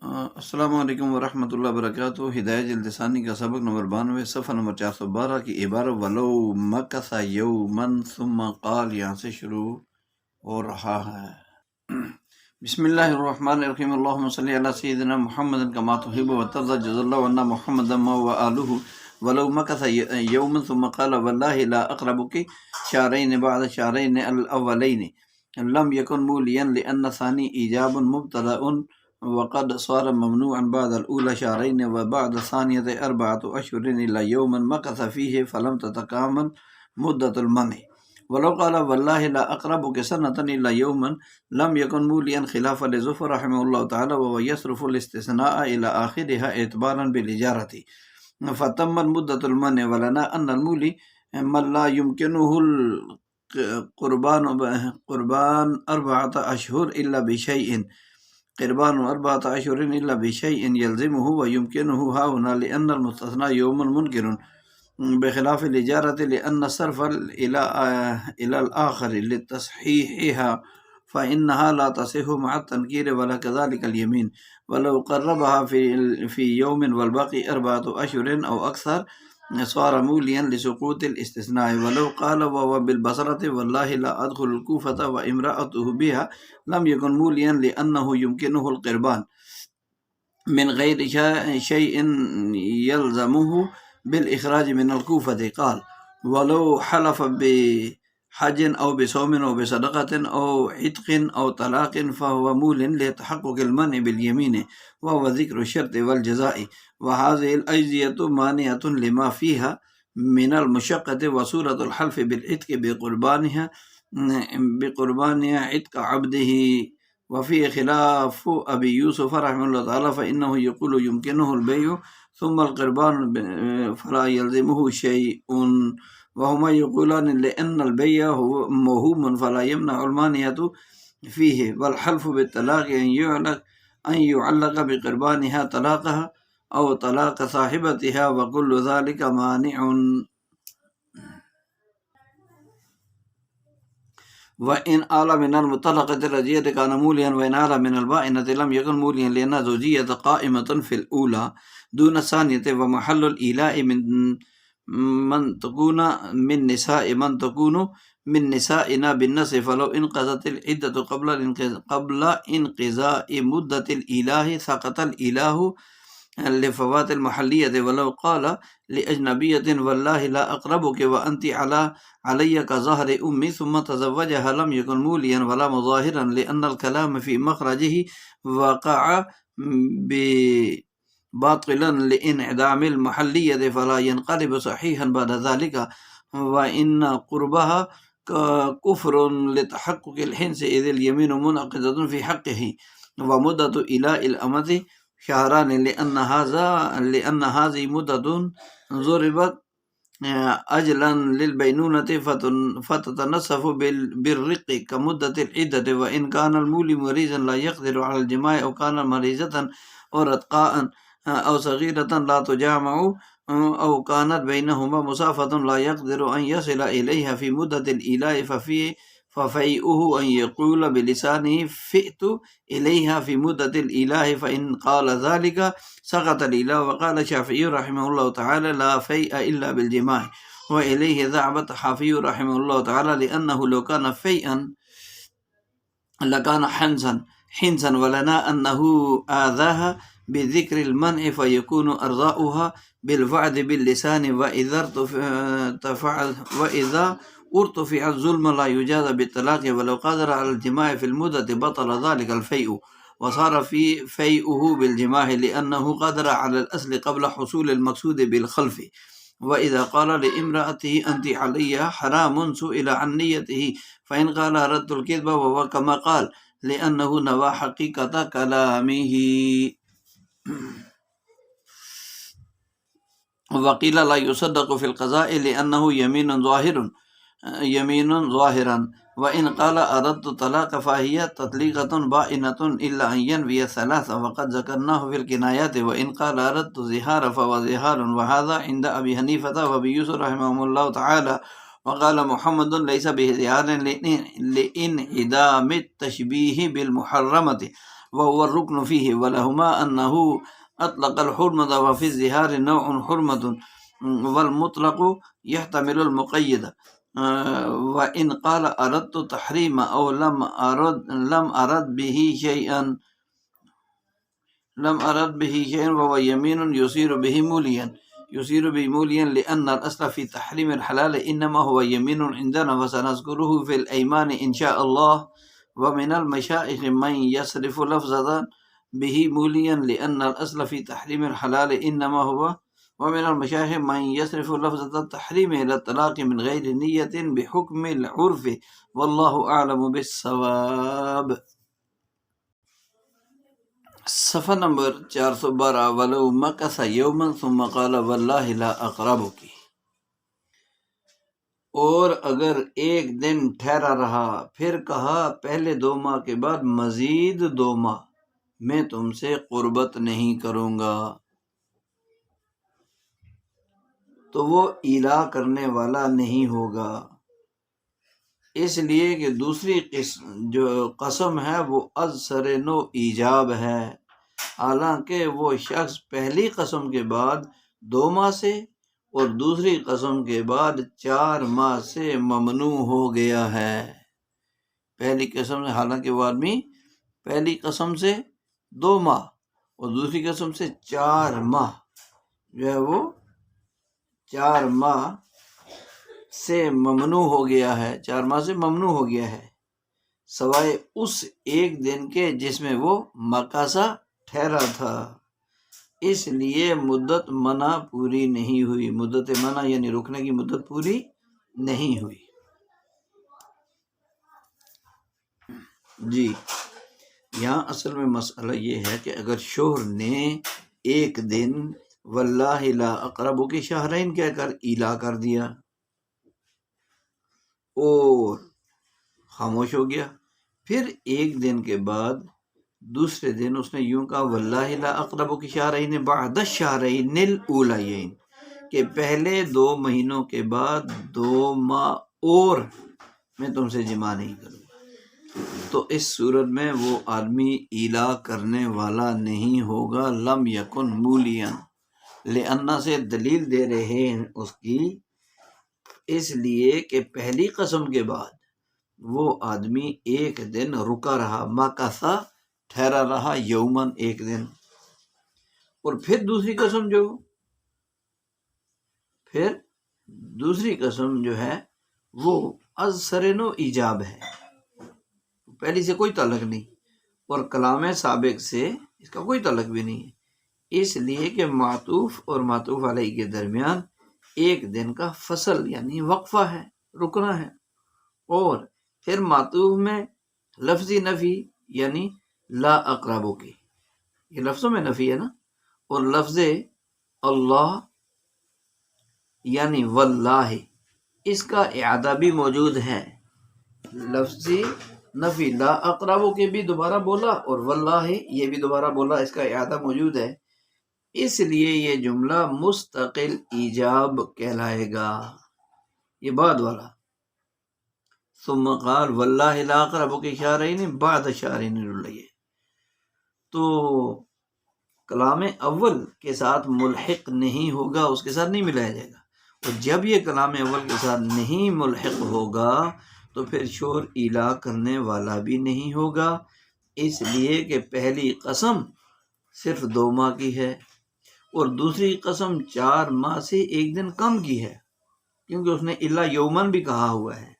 السلام علیکم ورحمۃ اللہ وبرکاتہ۔ ہدایت جلد ثانی کا سبق نمبر 92، صفحہ نمبر 412 کی عبارت ولو مکث یوما ثم قال یہاں سے شروع ہو رہا ہے۔ بسم اللہ الرحمن الرحیم، اللہم صلی علی سیدنا محمد کما تحب وترضى، جزا اللہ عنا محمدا وآلہ۔ ولو مکث یوما ثم قال واللہ لا اقربک شہرین بعد شہرین الاولین لم یکن مولیا لأن ثانی ایجاب مبتدأ وقد صار ممنوعا بعد الأولى شهرين وبعد الثانية 4 أشهر إلا يوما مكث فيه فلم تتكامل مدة المنع. ولو قال والله لا أقربك سنة إلا يوما لم يكن موليا خلافا لزفر رحمه الله تعالى، وهو يصرف الاستثناء إلى آخرها اعتبارا بالإجارة فتمت مدة المنع. ولنا أن المولي من لا يمكنه قربان 4 أشهر إلا بشيء قربان 4 أشهر إلا بشيء يلزمه ويمكنه هنا، لأن المستثنى يوم منكر بخلاف الإجارة، لأن الصرف إلى الآخر لتصحيحها فإنها لا تصح مع التنكير، ولا كذلك اليمين. ولو قربها في يوم والباقي 4 أشهر أو أكثر صار موليا لسقوط الاستثناء. ولو قال وهو بالبصرة والله لا أدخل الكوفة وامرأته بها لم يكن موليا لأنه يمكنه القربان من غير شيء يلزمه بالإخراج من الكوفة. قال ولو حلف بحج أو بصوم أو بصدقة أو عتق أو طلاق فهو مول لتحقق المنع باليمين، وهو ذكر الشرط والجزاء، وهذه الأجزية مانعة لما فيها من المشقة، وصورة الحلف بالعتق بقربانها عتق عبده. وفي خلاف أبي يوسف رحمه الله تعالى فإنه يقول يمكنه البيع ثم القربان فلا يلزمه شيء، وهما يقولان لأن البيع هو موهوم فلا يمنع المانية فيه، والحلف بالطلاق أن يعلق بقربانها طلاقها أو طلاق صاحبتها، وكل ذلك مانع. وإن آل من المطلقة الرجية كان موليا، وإن آل من البائنة لم يكن موليا، لأن زوجية قائمة في الأولى دون الثانية، ومحل الإيلاء من تكون من نسائنا بالنص، فلو انقضت العدة قبل انقضاء مدة الإله سقط الإله لفوات المحلية. ولو قال لأجنبية والله لا أقربك وأنت علي كظهر أمي ثم تزوجها لم يكن موليا ولا مظاهرا، لأن الكلام في مخرجه وقع باطلا لانعدام المحلية فلا ينقلب صحيحا بعد ذلك. وإن قربها كفر لتحقق الحنس إذ اليمين منعقدة في حقه، ومدة إلاء الأمة شهران، لأن هذه مدة ضربت أجلا للبينونة فتتنصف بالرق كمدة العدة. وإن كان المولي مريضا لا يقدر على الجماع، أو كان مريضة أو رتقاء أو صغيرة لا تجامع، أو كانت بينهما مسافة لا يقدر أن يصل إليها في مدة الإيلاء، ففيئه أن يقول بلسانه فئت إليها في مدة الإله، فإن قال ذلك سقط الإله. وقال الشافعي رحمه الله تعالى لا فيء إلا بالجماع، وإليه ذهب الطحافي رحمه الله تعالى، لأنه لو كان فيئا لكان حنسا، ولنا أنه آذاها بذكر المنع فيكون أرضاؤها بالوعد باللسان، وإذا ارتفع الظلم لا يجاز بالطلاق، ولو قدر على الجماع في المدة بطل ذلك الفيء وصار في فيئه بالجماع، لأنه قدر على الأصل قبل حصول المقصود بالخلف. وإذا قال لامرأته أنت علي حرام سئل عن نيته، فإن قال أردت الكذب وهو كما قال، لأنه نوى حقيقة كلامه. وقيل لا يصدق في القضاء لأنه يمين ظاهرا، وإن قال أردت طلاق فهي تطليقة بائنة إلا أن ينوي 3، وقد ذكرناه في الكنايات. وإن قال أردت زهار فهو زهار، وهذا عند أبي حنيفة وأبي يوسف رحمهم الله تعالى. وقال محمد ليس بزهار لانعدام التشبيه بالمحرمة، وهو الركن فيه ولهما أنه أطلق الحرمة وفي الزهار نوع حرمة والمطلق يحتمل المقيد وإن قال أردت تحريم أو لم أرد به شيئا وهو يمين يصير به موليا لأن الأصل في تحريم الحلال إنما هو يمين عندنا وسنذكره في الأيمان إن شاء الله ومن المشائخ من يصرف لفظة به موليا لأن الأصل في تحريم الحلال إنما هو ومن المشايخ من يصرف لفظة التحريم إلى الطلاق من غير نية بحكم العرف والله أعلم بالصواب. صفحہ نمبر 412 ولو مکث یوما ثم قال واللہ لا اقربک، اور اگر ایک دن ٹھہرا رہا پھر کہا پہلے 2 ماہ کے بعد مزید 2 ماہ میں تم سے قربت نہیں کروں گا، تو وہ ایلا کرنے والا نہیں ہوگا، اس لیے کہ دوسری قسم ہے وہ از سر نو ایجاب ہے، حالانکہ وہ شخص پہلی قسم کے بعد 2 ماہ سے اور دوسری قسم کے بعد 4 ماہ سے ممنوع ہو گیا ہے۔ پہلی قسم سے، حالانکہ وہ آدمی پہلی قسم سے 2 ماہ اور دوسری قسم سے 4 ماہ جو ہے وہ 4 ماہ سے ممنوع ہو گیا ہے، 4 ماہ سے ممنوع ہو گیا ہے، سوائے اس ایک دن کے جس میں وہ مکاسا ٹھہرا تھا، اس لیے مدت منع پوری نہیں ہوئی، مدت منع یعنی رکنے کی مدت پوری نہیں ہوئی۔ جی یہاں اصل میں مسئلہ یہ ہے کہ اگر شوہر نے ایک دن واللہ لا اقرب کے شہرین کہہ کر ایلا کر دیا اور خاموش ہو گیا، پھر ایک دن کے بعد دوسرے دن اس نے یوں کہا واللہ لا اقرب کی شہرین بعد الشہرین الاولین، کہ پہلے 2 مہینوں کے بعد 2 ماہ اور میں تم سے جمع نہیں کروں گا، تو اس صورت میں وہ آدمی ایلا کرنے والا نہیں ہوگا، لم یکن مولیا، لأن سے دلیل دے رہے ہیں اس کی، اس لیے کہ پہلی قسم کے بعد وہ آدمی ایک دن رکا رہا، مکثا ٹھہرا رہا، یومن ایک دن، اور پھر دوسری قسم جو ہے وہ از سرنو ایجاب ہے، پہلی سے کوئی تعلق نہیں اور کلام سابق سے اس کا کوئی تعلق بھی نہیں ہے، اس لیے کہ معطوف اور معطوف علیہ کے درمیان ایک دن کا فصل یعنی وقفہ ہے، رکنا ہے، اور پھر معطوف میں لفظی نفی یعنی لا اقربو کی، یہ لفظوں میں نفی ہے نا، اور لفظ اللہ یعنی واللہ اس کا اعادہ بھی موجود ہے، لفظی نفی لا اقربو کے بھی دوبارہ بولا اور واللہ یہ بھی دوبارہ بولا، اس کا اعادہ موجود ہے، اس لیے یہ جملہ مستقل ایجاب کہلائے گا، یہ بعد والا ثم قال واللہ لا اقرب کے شہرین بعد شہرین الاولین، تو کلام اول کے ساتھ ملحق نہیں ہوگا، اس کے ساتھ نہیں ملایا جائے گا، اور جب یہ کلام اول کے ساتھ نہیں ملحق ہوگا تو پھر شوہر ایلا کرنے والا بھی نہیں ہوگا، اس لیے کہ پہلی قسم صرف 2 ماہ کی ہے اور دوسری قسم 4 ماہ سے 1 دن کم کی ہے، کیونکہ اس نے الا یومن بھی کہا ہوا ہے،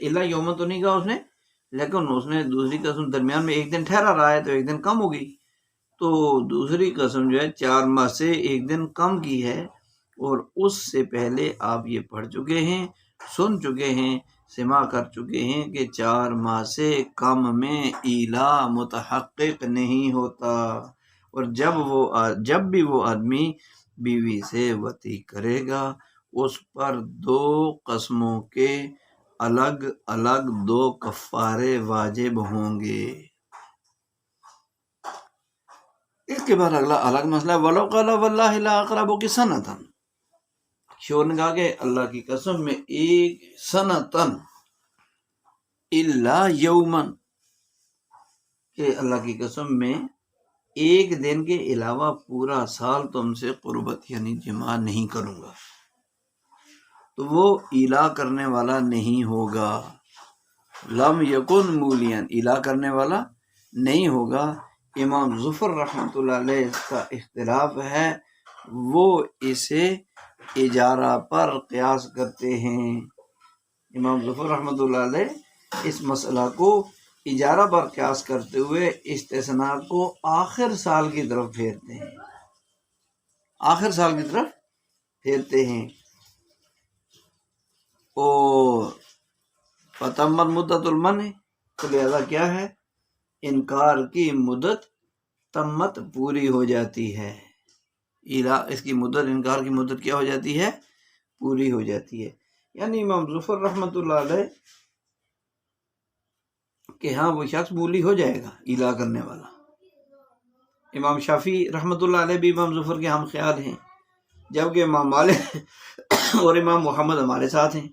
الا یومن تو نہیں کہا اس نے، لیکن اس نے دوسری قسم درمیان میں 1 دن ٹھہرا رہا ہے تو 1 دن کم ہو گئی، تو دوسری قسم جو ہے 4 ماہ سے 1 دن کم کی ہے، اور اس سے پہلے آپ یہ پڑھ چکے ہیں، سن چکے ہیں، سماع کر چکے ہیں کہ 4 ماہ سے کم میں ایلا متحقق نہیں ہوتا، اور جب بھی وہ آدمی بیوی سے وطی کرے گا اس پر 2 قسموں کے الگ الگ 2 کفارے واجب ہوں گے۔ اس کے بعد اگلا الگ مسئلہ وَلَوْ قَالَ وَاللَّهِ لَا أَقْرَبُ سَنَةً، شور نے کہا کہ اللہ کی قسم میں 1 سنتن الا یومن، کہ اللہ کی قسم میں ایک دن کے علاوہ پورا سال تم سے قربت یعنی جمع نہیں کروں گا، تو وہ ایلا کرنے والا نہیں ہوگا۔ لم یکن مولین، ایلا کرنے والا نہیں ہوگا۔ امام ظفر رحمۃ اللہ علیہ کا اختلاف ہے، وہ اسے اجارہ پر قیاس کرتے ہیں۔ امام ظفر رحمۃ اللہ علیہ اس مسئلہ کو اجارہ پر قیاس کرتے ہوئے استثناء کو آخر سال کی طرف پھیرتے ہیں، آخر سال کی طرف پھیرتے ہیں۔ اور فتمت مدت المنع، تو لہذا کیا ہے، انکار کی مدت تمت پوری ہو جاتی ہے، اس کی مدت، انکار کی مدت کیا ہو جاتی ہے، پوری ہو جاتی ہے۔ یعنی امام ظفر رحمۃ اللہ علیہ کہ ہاں وہ شخص مولی ہو جائے گا ایلا کرنے والا۔ امام شافعی رحمۃ اللہ علیہ بھی امام ظفر کے ہم خیال ہیں، جبکہ امام مالک اور امام محمد ہمارے ساتھ ہیں۔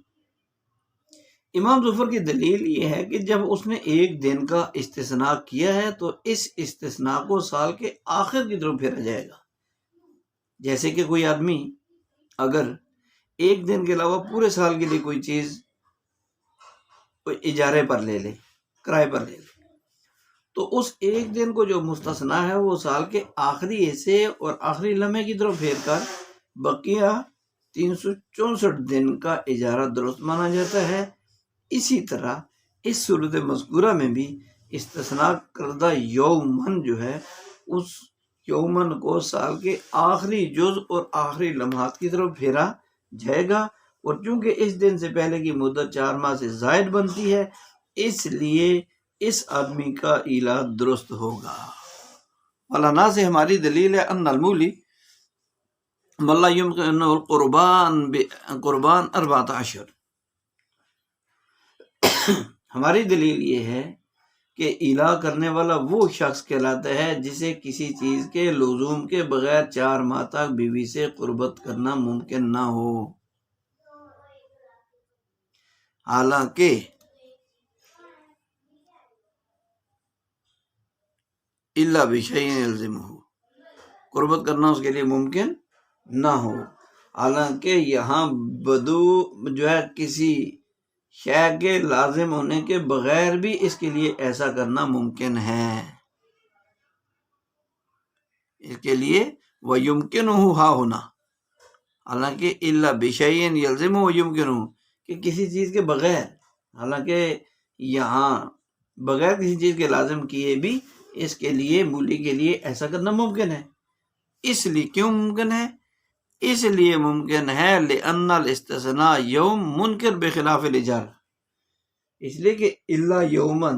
امام ظفر کی دلیل یہ ہے کہ جب اس نے ایک دن کا استثناء کیا ہے تو اس استثناء کو سال کے آخر کی طرف پھیرا جائے گا۔ جیسے کہ کوئی آدمی اگر ایک دن کے علاوہ پورے سال کے لیے کوئی چیز اجارے پر لے لے، کرائے پر لے لے، تو اس ایک دن کو جو مستثنا ہے وہ سال کے آخری حصے اور آخری لمحے کی طرف پھیر کر بقیہ 364 دن کا اجارہ درست مانا جاتا ہے۔ اسی طرح اس صورت مذکورہ میں بھی استثناء کردہ یومن جو ہے، اس یومن کو سال کے آخری جز اور آخری لمحات کی طرف پھیرا جائے گا، اور چونکہ اس دن سے پہلے کی مدت 4 ماہ سے زائد بنتی ہے، اس لیے اس آدمی کا ایلا درست ہوگا۔ مولانا سے ہماری دلیل ہے ان المولی ملا یمکن قربان 14، ہماری دلیل یہ ہے کہ ایلا کرنے والا وہ شخص کہلاتا ہے جسے کسی چیز کے لزوم کے بغیر 4 ماہ تک بیوی سے قربت کرنا ممکن نہ ہو، حالانکہ الا بشیء یلزمہ، قربت کرنا اس کے لیے ممکن نہ ہو، حالانکہ یہاں بدو جو ہے کسی شے کے لازم ہونے کے بغیر بھی اس کے لیے ایسا کرنا ممکن ہے۔ اس کے لیے وَيُمْكِنُهُ ہا ہونا، حالانکہ الا بشیء یلزمہ وَيُمْكِنُهُ، کہ کسی چیز کے بغیر، حالانکہ یہاں بغیر کسی چیز کے لازم کیے بھی اس کے لیے، مولی کے لیے ایسا کرنا ممکن ہے۔ اس لیے کیوں ممکن ہے؟ اس لیے ممکن ہے لأن الاستثناء یوم منکر بخلاف الاجارہ، اس لیے کہ الا یومن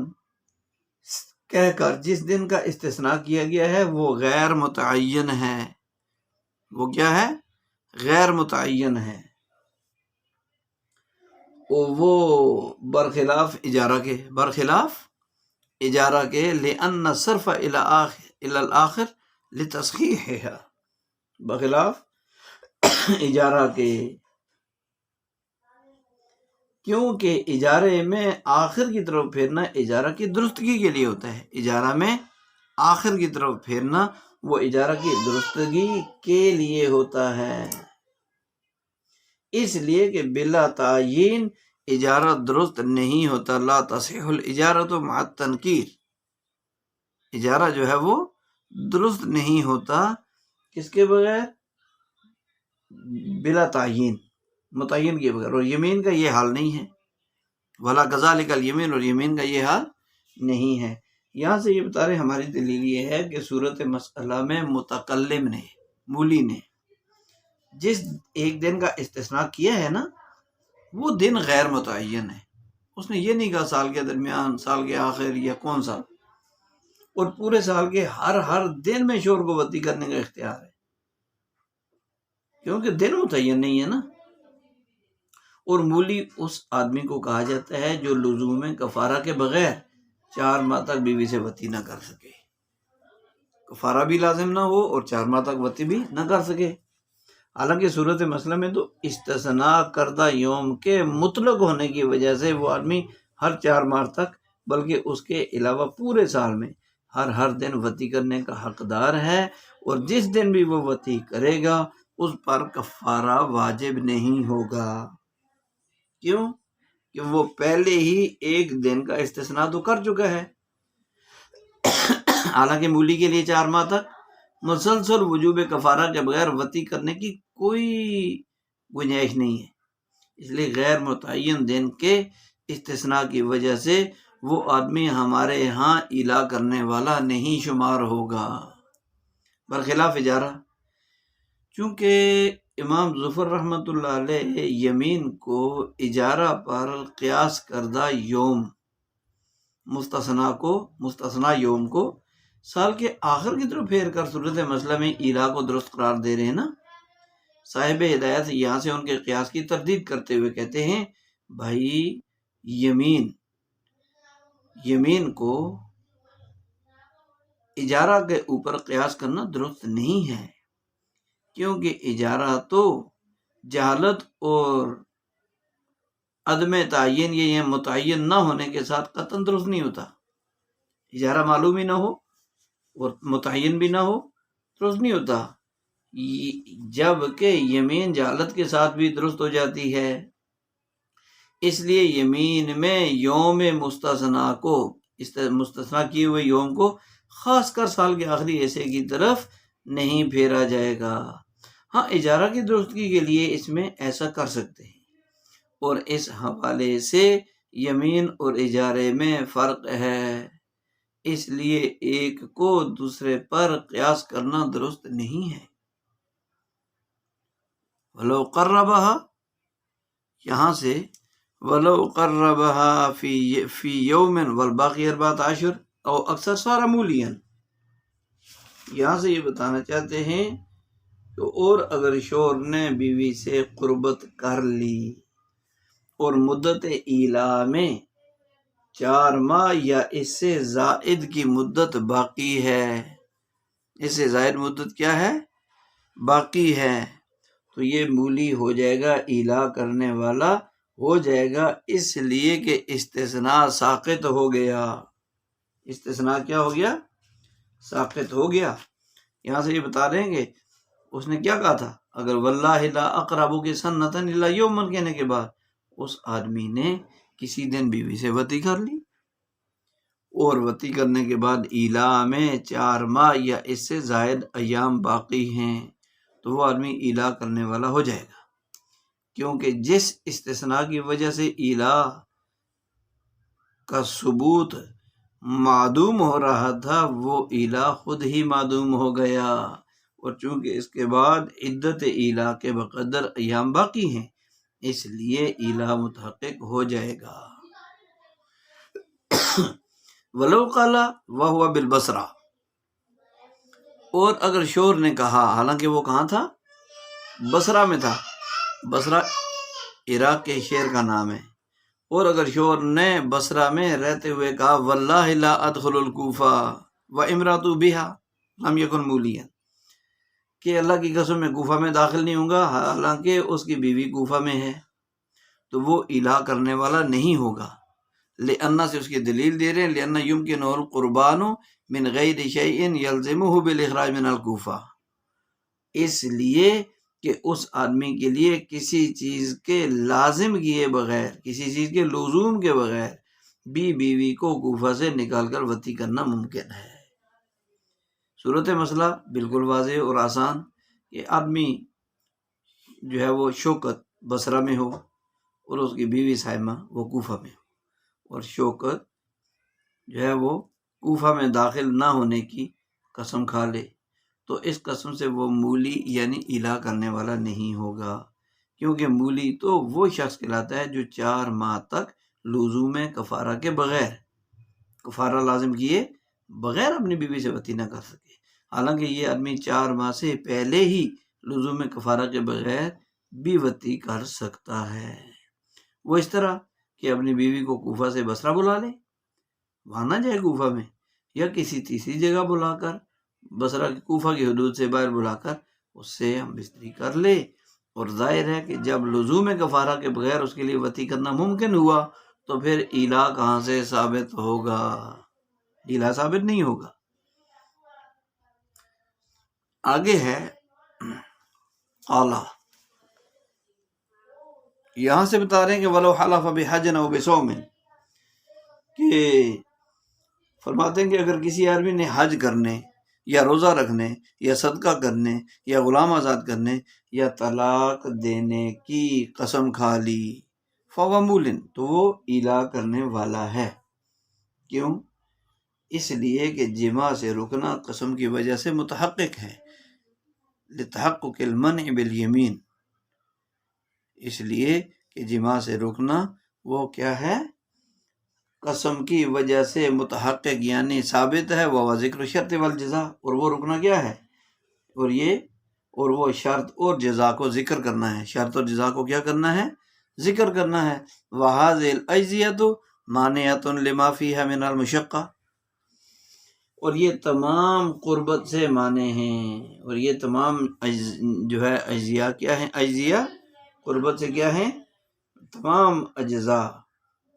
کہہ کر جس دن کا استثناء کیا گیا ہے وہ غیر متعین ہے، وہ کیا ہے؟ غیر متعین ہے، وہ برخلاف اجارہ کے لأن الصرف الى الآخر لتصحیحها، بخلاف اجارہ کے، کیونکہ اجارے میں آخر کی طرف پھیرنا اجارہ کی درستگی کے لیے ہوتا ہے، اجارہ میں آخر کی طرف پھیرنا وہ اجارہ کی درستگی کے لیے ہوتا ہے، اس لیے کہ بلا تعین اجارہ درست نہیں ہوتا۔ لا تصح الاجارۃ مع التنکیر، اجارہ جو ہے وہ درست نہیں ہوتا کس کے بغیر؟ بلا تعین، متعین کے بغیر، اور یمین کا یہ حال نہیں ہے، ولا کذالک الیمین، اور یمین کا یہ حال نہیں ہے۔ یہاں سے یہ بتا رہے ہماری دلیل یہ ہے کہ صورت مسئلہ میں متکلم نے، مولی نے جس ایک دن کا استثناء کیا ہے نا، وہ دن غیر متعین ہے، اس نے یہ نہیں کہا سال کے درمیان، سال کے آخر یا کون سا، اور پورے سال کے ہر دن میں شور کو بتی کرنے کا اختیار ہے، کیونکہ دن متعین نہیں ہے نا۔ اور مولی اس آدمی کو کہا جاتا ہے جو لزوم کفارہ کے بغیر 4 ماہ تک بیوی سے وطی نہ کر سکے، کفارہ بھی لازم نہ ہو اور 4 ماہ تک وطی بھی نہ کر سکے۔ حالانکہ صورت مسئلہ میں تو استثناء کردہ یوم کے مطلق ہونے کی وجہ سے وہ آدمی ہر 4 ماہ تک، بلکہ اس کے علاوہ پورے سال میں ہر دن وتی کرنے کا حقدار ہے، اور جس دن بھی وہ وتی کرے گا اس پر کفارہ واجب نہیں ہوگا۔ کیوں؟ کہ وہ پہلے ہی ایک دن کا استثناء تو کر چکا ہے۔ حالانکہ مولی کے لیے 4 ماہ تک مسلسل وجوب کفارہ کے بغیر وتی کرنے کی کوئی گنجائش نہیں ہے، اس لیے غیر متعین دن کے استثناء کی وجہ سے وہ آدمی ہمارے ہاں ایلا کرنے والا نہیں شمار ہوگا، برخلاف اجارہ۔ چونکہ امام ظفر رحمۃ اللہ علیہ یمین کو اجارہ پر قیاس کردہ یوم مستثنا یوم کو سال کے آخر کی طرف پھیر کر صورت مسئلہ میں ایلا کو درست قرار دے رہے ہیں نا۔ صاحب ہدایت یہاں سے ان کے قیاس کی تردید کرتے ہوئے کہتے ہیں بھائی یمین کو اجارہ کے اوپر قیاس کرنا درست نہیں ہے، کیونکہ اجارہ تو جہالت اور عدم تعین یا متعین نہ ہونے کے ساتھ قطعاً درست نہیں ہوتا۔ اجارہ معلوم ہی نہ ہو اور متعین بھی نہ ہو، درست نہیں ہوتا، جبکہ یمین جہالت کے ساتھ بھی درست ہو جاتی ہے۔ اس لیے یمین میں یوم مستثنا کیے ہوئے یوم کو خاص کر سال کے آخری حصے کی طرف نہیں پھیرا جائے گا۔ ہاں، اجارہ کی درستگی کے لیے اس میں ایسا کر سکتے ہیں، اور اس حوالے سے یمین اور اجارے میں فرق ہے، اس لیے ایک کو دوسرے پر قیاس کرنا درست نہیں ہے۔ ولو قربہا، یہاں سے ولو قربہا فی یوم والباقی 14 او اکثر سارا مولین، یہاں سے یہ بتانا چاہتے ہیں کہ اور اگر شوہر نے بیوی سے قربت کر لی اور مدت ایلا میں 4 ماہ یا اس سے زائد کی مدت باقی ہے، اس سے زائد مدت کیا ہے؟ باقی ہے، تو یہ مولی ہو جائے گا، ایلا کرنے والا ہو جائے گا، اس لیے کہ استثناء ساقط ہو گیا۔ استثناء کیا ہو گیا؟ ساقط ہو گیا۔ یہاں سے یہ بتا رہے ہیں کہ اس نے کیا کہا تھا، اگر واللہ لا اقربو کی سنتن الا یومن کہنے کے بعد اس آدمی نے کسی دن بیوی سے وتی کر لی، اور وتی کرنے کے بعد ایلا میں 4 ماہ یا اس سے زائد ایام باقی ہیں، تو وہ آدمی ایلا کرنے والا ہو جائے گا، کیونکہ جس استثناء کی وجہ سے ایلا کا ثبوت معدوم ہو رہا تھا وہ ایلا خود ہی معدوم ہو گیا، اور چونکہ اس کے بعد عدت ایلا کے بقدر ایام باقی ہیں، اس لیے ایلا متحقق ہو جائے گا۔ ولو قال وهو بالبصرہ، اور اگر شوہر نے کہا، حالانکہ وہ کہاں تھا؟ بصرہ میں تھا، بصرہ عراق کے شہر کا نام ہے، اور اگر شوہر نے بصرہ میں رہتے ہوئے کہا واللہ لا ادخل الکوفہ وامرأۃ بها لم یکن مولیا، کہ اللہ کی قسم میں کوفہ میں داخل نہیں ہوں گا حالانکہ اس کی بیوی کوفہ میں ہے، تو وہ ایلا کرنے والا نہیں ہوگا۔ لأن سے اس کی دلیل دے رہے ہیں، لأن يمكن القربان من غیر شیء یلزمہ بالاخراج من الکوفہ، اس لیے کہ اس آدمی کے لیے کسی چیز کے لازم کیے بغیر، کسی چیز کے لزوم کے بغیر بھی بیوی کو کوفہ سے نکال کر وتی کرنا ممکن ہے۔ صورت مسئلہ بالکل واضح اور آسان، کہ آدمی جو ہے وہ شوکت بصرہ میں ہو اور اس کی بیوی سائمہ وہ کوفہ میں ہو، اور شوکت جو ہے وہ کوفہ میں داخل نہ ہونے کی قسم کھا لے، تو اس قسم سے وہ مولی یعنی ایلا کرنے والا نہیں ہوگا، کیونکہ مولی تو وہ شخص کہلاتا ہے جو 4 ماہ تک لزوم کفارہ کے بغیر، کفارہ لازم کیے بغیر اپنی بیوی سے وتی نہ کر سکے۔ حالانکہ یہ آدمی 4 ماہ سے پہلے ہی لزوم کفارہ کے بغیر بھی وتی کر سکتا ہے۔ وہ اس طرح کہ اپنی بیوی کو کوفہ سے بصرہ بلا لے، وہاں نہ جائے کوفہ میں، یا کسی تیسری جگہ بلا کر، بصرہ کوفہ کی حدود سے باہر بلا کر اس سے ہم بستری کر لے، اور ظاہر ہے کہ جب لزوم کفارہ کے بغیر اس کے لیے وتی کرنا ممکن ہوا تو پھر ایلا کہاں سے ثابت ہوگا؟ ایلا ثابت نہیں ہوگا۔ آگے ہے قالا، یہاں سے بتا رہے ہیں کہ ولو حلف بحج او بصوم، کہ فرماتے ہیں کہ اگر کسی آدمی نے حج کرنے یا روزہ رکھنے یا صدقہ کرنے یا غلام آزاد کرنے یا طلاق دینے کی قسم کھا لی فهو مولن، تو وہ ایلا کرنے والا ہے۔ کیوں؟ اس لیے کہ جماع سے رکنا قسم کی وجہ سے متحقق ہے، لتحقق المنع بالیمین، اس لیے کہ جماع سے رکنا وہ کیا ہے؟ قسم کی وجہ سے متحقق یعنی ثابت ہے۔ وہ ذکر شرط والجزا، اور وہ رکنا کیا ہے؟ اور وہ شرط اور جزا کو ذکر کرنا ہے، شرط اور جزا کو کیا کرنا ہے؟ ذکر کرنا ہے۔ وَهَذِهِ الْأَجْزِيَةُ مَانِعَةٌ لِمَا فِيهَا مِنَ الْمُشَقَّةِ، اور یہ تمام قربت سے مانے ہیں، اور یہ تمام جو ہے اجزیاء کیا ہیں؟ اجزیاء قربت سے کیا ہیں؟ تمام اجزاء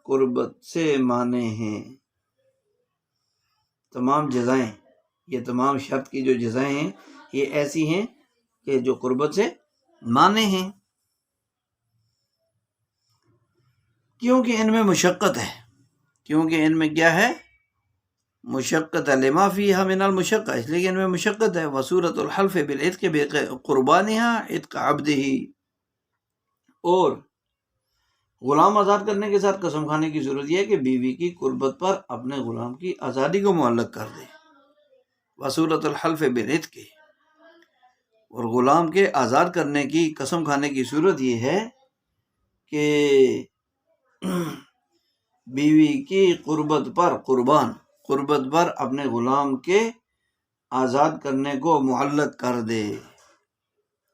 قربت سے مانے ہیں، تمام جزائیں، یہ تمام شرط کی جو جزائیں ہیں یہ ایسی ہیں کہ جو قربت سے مانے ہیں، کیونکہ ان میں مشقت ہے، کیونکہ ان میں کیا ہے؟ مشقت ہے۔ لما فیہا من المشقہ، اس لیے کہ ان میں مشقت ہے۔ وصورت الحلف بالعتق بقربانها عتق عبدہ، اور غلام آزاد کرنے کے ساتھ قسم کھانے کی ضرورت یہ ہے کہ بیوی کی قربت پر اپنے غلام کی آزادی کو معلق کر دے۔ وصورت الحلف بالعتق، اور غلام کے آزاد کرنے کی قسم کھانے کی صورت یہ ہے کہ بیوی کی قربت پر قربت پر اپنے غلام کے آزاد کرنے کو معلق کر دے،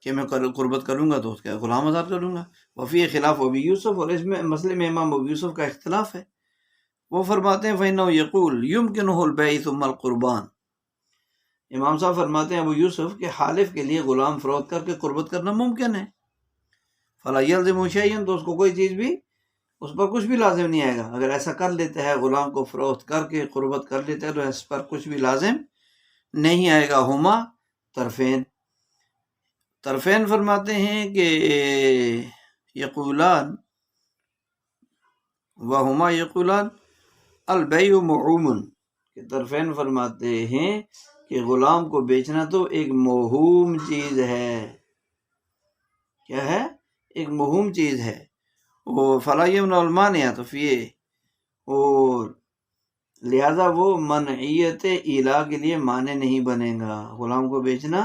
کہ میں قربت کروں گا تو اس کا غلام آزاد کروں گا۔ وفی خلاف ابی یوسف، اور اس میں مسئلے میں امام ابو یوسف کا اختلاف ہے۔ وہ فرماتے ہیں فإنه یقول یمکنہ البیع ثم القربان، امام صاحب فرماتے ہیں ابو یوسف کہ حالف کے لیے غلام فروخت کر کے قربت کرنا ممکن ہے، فلا یلزم شیئا، تو اس کو کوئی چیز بھی، اس پر کچھ بھی لازم نہیں آئے گا۔ اگر ایسا کر لیتا ہے، غلام کو فروخت کر کے قربت کر لیتا ہے، تو اس پر کچھ بھی لازم نہیں آئے گا۔ ہما طرفین فرماتے ہیں کہ یقولان وہما یقولان البیع موہوم، کہ طرفین فرماتے ہیں کہ غلام کو بیچنا تو ایک موہوم چیز ہے۔ کیا ہے؟ ایک موہوم چیز ہے۔ وہ فلا یمنع المانع، تو یہ اور لہذا وہ منعیت ایلا کے لیے مانع نہیں بنے گا۔ غلام کو بیچنا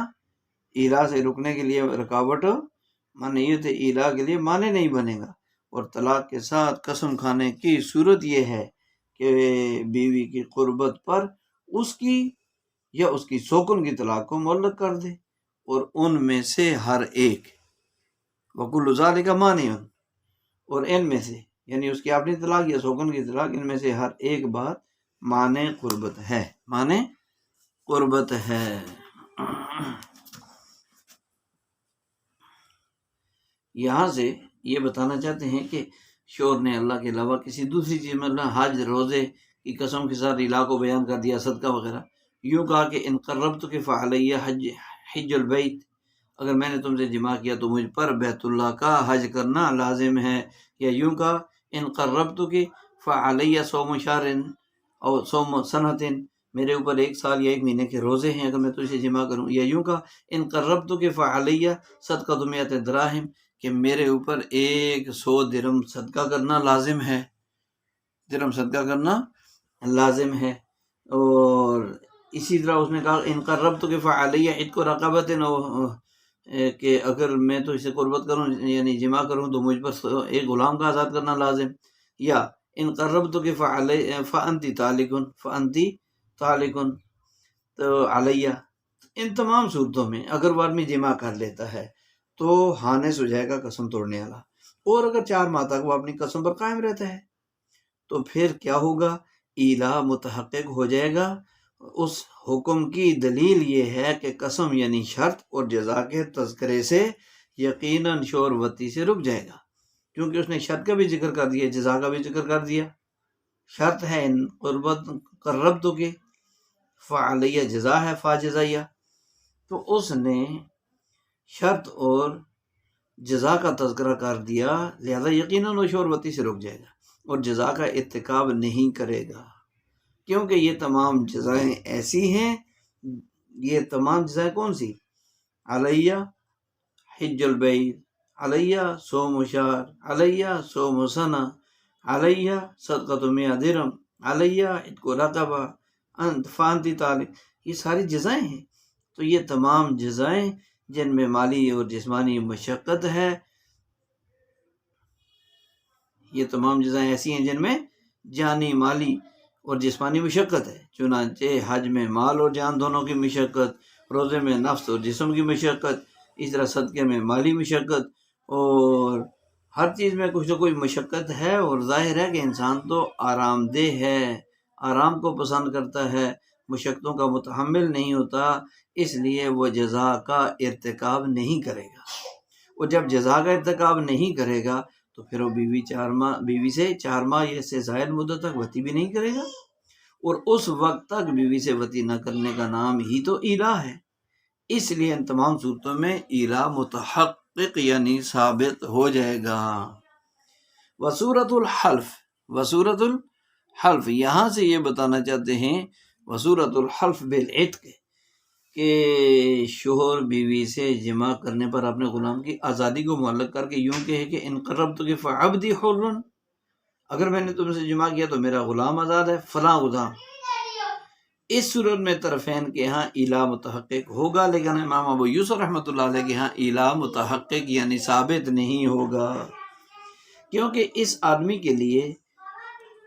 ایلا سے رکنے کے لیے رکاوٹ، منعیت ایلا کے لیے مانع نہیں بنے گا۔ اور طلاق کے ساتھ قسم کھانے کی صورت یہ ہے کہ بیوی کی قربت پر اس کی یا اس کی سوکن کی طلاق کو معلق کر دے، اور ان میں سے ہر ایک وکل ذالک مانع، اور ان میں سے یعنی اس کی اپنی طلاق یا سوکن کی طلاق، ان میں سے ہر ایک بات معنی قربت ہے، معنی قربت ہے۔ یہاں سے یہ بتانا چاہتے ہیں کہ شوہر نے اللہ کے علاوہ کسی دوسری چیز میں حج روزے کی قسم کے ساتھ الہ کو بیان کر دیا، صدقہ وغیرہ، یوں کہا کہ ان قربتک فعلی حج البیت، اگر میں نے تم سے جمع کیا تو مجھ پر بیت اللہ کا حج کرنا لازم ہے۔ یا یوں کہا ان قربتک فعلی صوم شہر اور صوم سنۃ، میرے اوپر 1 سال یا 1 مہینے کے روزے ہیں اگر میں تجھے جمع کروں۔ یا یوں کہا ان قربتک فعلی صدقۃ 100 دراہم، کہ میرے اوپر 100 درہم صدقہ کرنا لازم ہے، درہم صدقہ کرنا لازم ہے۔ اور اسی طرح اس نے کہا ان قربتک فعلی عتق رقبۃ، کہ اگر میں تو اسے قربت کروں یعنی جمع کروں تو مجھ پر ایک غلام کا آزاد کرنا لازم۔ یا ان قربتک فانتی طالق تو علیہ، ان تمام صورتوں میں اگر وہ آدمی جمع کر لیتا ہے تو حانس ہو جائے گا قسم توڑنے والا، اور اگر 4 ماہ تک وہ اپنی قسم پر قائم رہتا ہے تو پھر کیا ہوگا؟ ایلا متحقق ہو جائے گا۔ اس حکم کی دلیل یہ ہے کہ قسم یعنی شرط اور جزا کے تذکرے سے یقیناً شور وتی سے رک جائے گا، کیونکہ اس نے شرط کا بھی ذکر کر دیا، جزا کا بھی ذکر کر دیا۔ شرط ہے ان قربت قربت کے، فعلیہ جزا ہے، فا جزائیہ، تو اس نے شرط اور جزا کا تذکرہ کر دیا، لہذا یقیناً وہ شور وتی سے رک جائے گا اور جزا کا ارتکاب نہیں کرے گا، کیونکہ یہ تمام جزائیں ایسی ہیں، یہ تمام جزائیں کون سی؟ علیہ حج البیت، علیہ صوم شہر، علیہ صوم سنہ، علیہ صدقۃ مئہ درہم، علیہ عتق رقبہ، انت فانتی طالق، یہ ساری جزائیں ہیں۔ تو یہ تمام جزائیں جن میں مالی اور جسمانی مشقت ہے، یہ تمام جزائیں ایسی ہیں جن میں جانی، مالی اور جسمانی مشقت ہے، چنانچہ حج میں مال اور جان دونوں کی مشقت، روزے میں نفس اور جسم کی مشقت، اس طرح صدقے میں مالی مشقت، اور ہر چیز میں کچھ نہ کوئی مشقت ہے۔ اور ظاہر ہے کہ انسان تو آرام دہ ہے، آرام کو پسند کرتا ہے، مشقتوں کا متحمل نہیں ہوتا، اس لیے وہ جزا کا ارتکاب نہیں کرے گا۔ اور جب جزا کا ارتکاب نہیں کرے گا تو پھر وہ بیوی سے 4 ماہ یا اس سے زائد مدت تک وطی بھی نہیں کرے گا، اور اس وقت تک بیوی سے وطی نہ کرنے کا نام ہی تو ایلا ہے۔ اس لیے ان تمام صورتوں میں ایلا متحقق یعنی ثابت ہو جائے گا۔ وصورت الحلف یہاں سے یہ بتانا چاہتے ہیں، وصورت الحلف بالعتق، کہ شوہر بیوی سے جمع کرنے پر اپنے غلام کی آزادی کو معلق کر کے یوں کہے کہ ان قربت کہ فعبدی حر، اگر میں نے تم سے جمع کیا تو میرا غلام آزاد ہے، فلاں غلام۔ اس صورت میں طرفین کے ہاں ایلا متحقق ہوگا، لیکن امام ابو یوسف رحمۃ اللہ علیہ کے ہاں ایلا متحقق یعنی ثابت نہیں ہوگا، کیونکہ اس آدمی کے لیے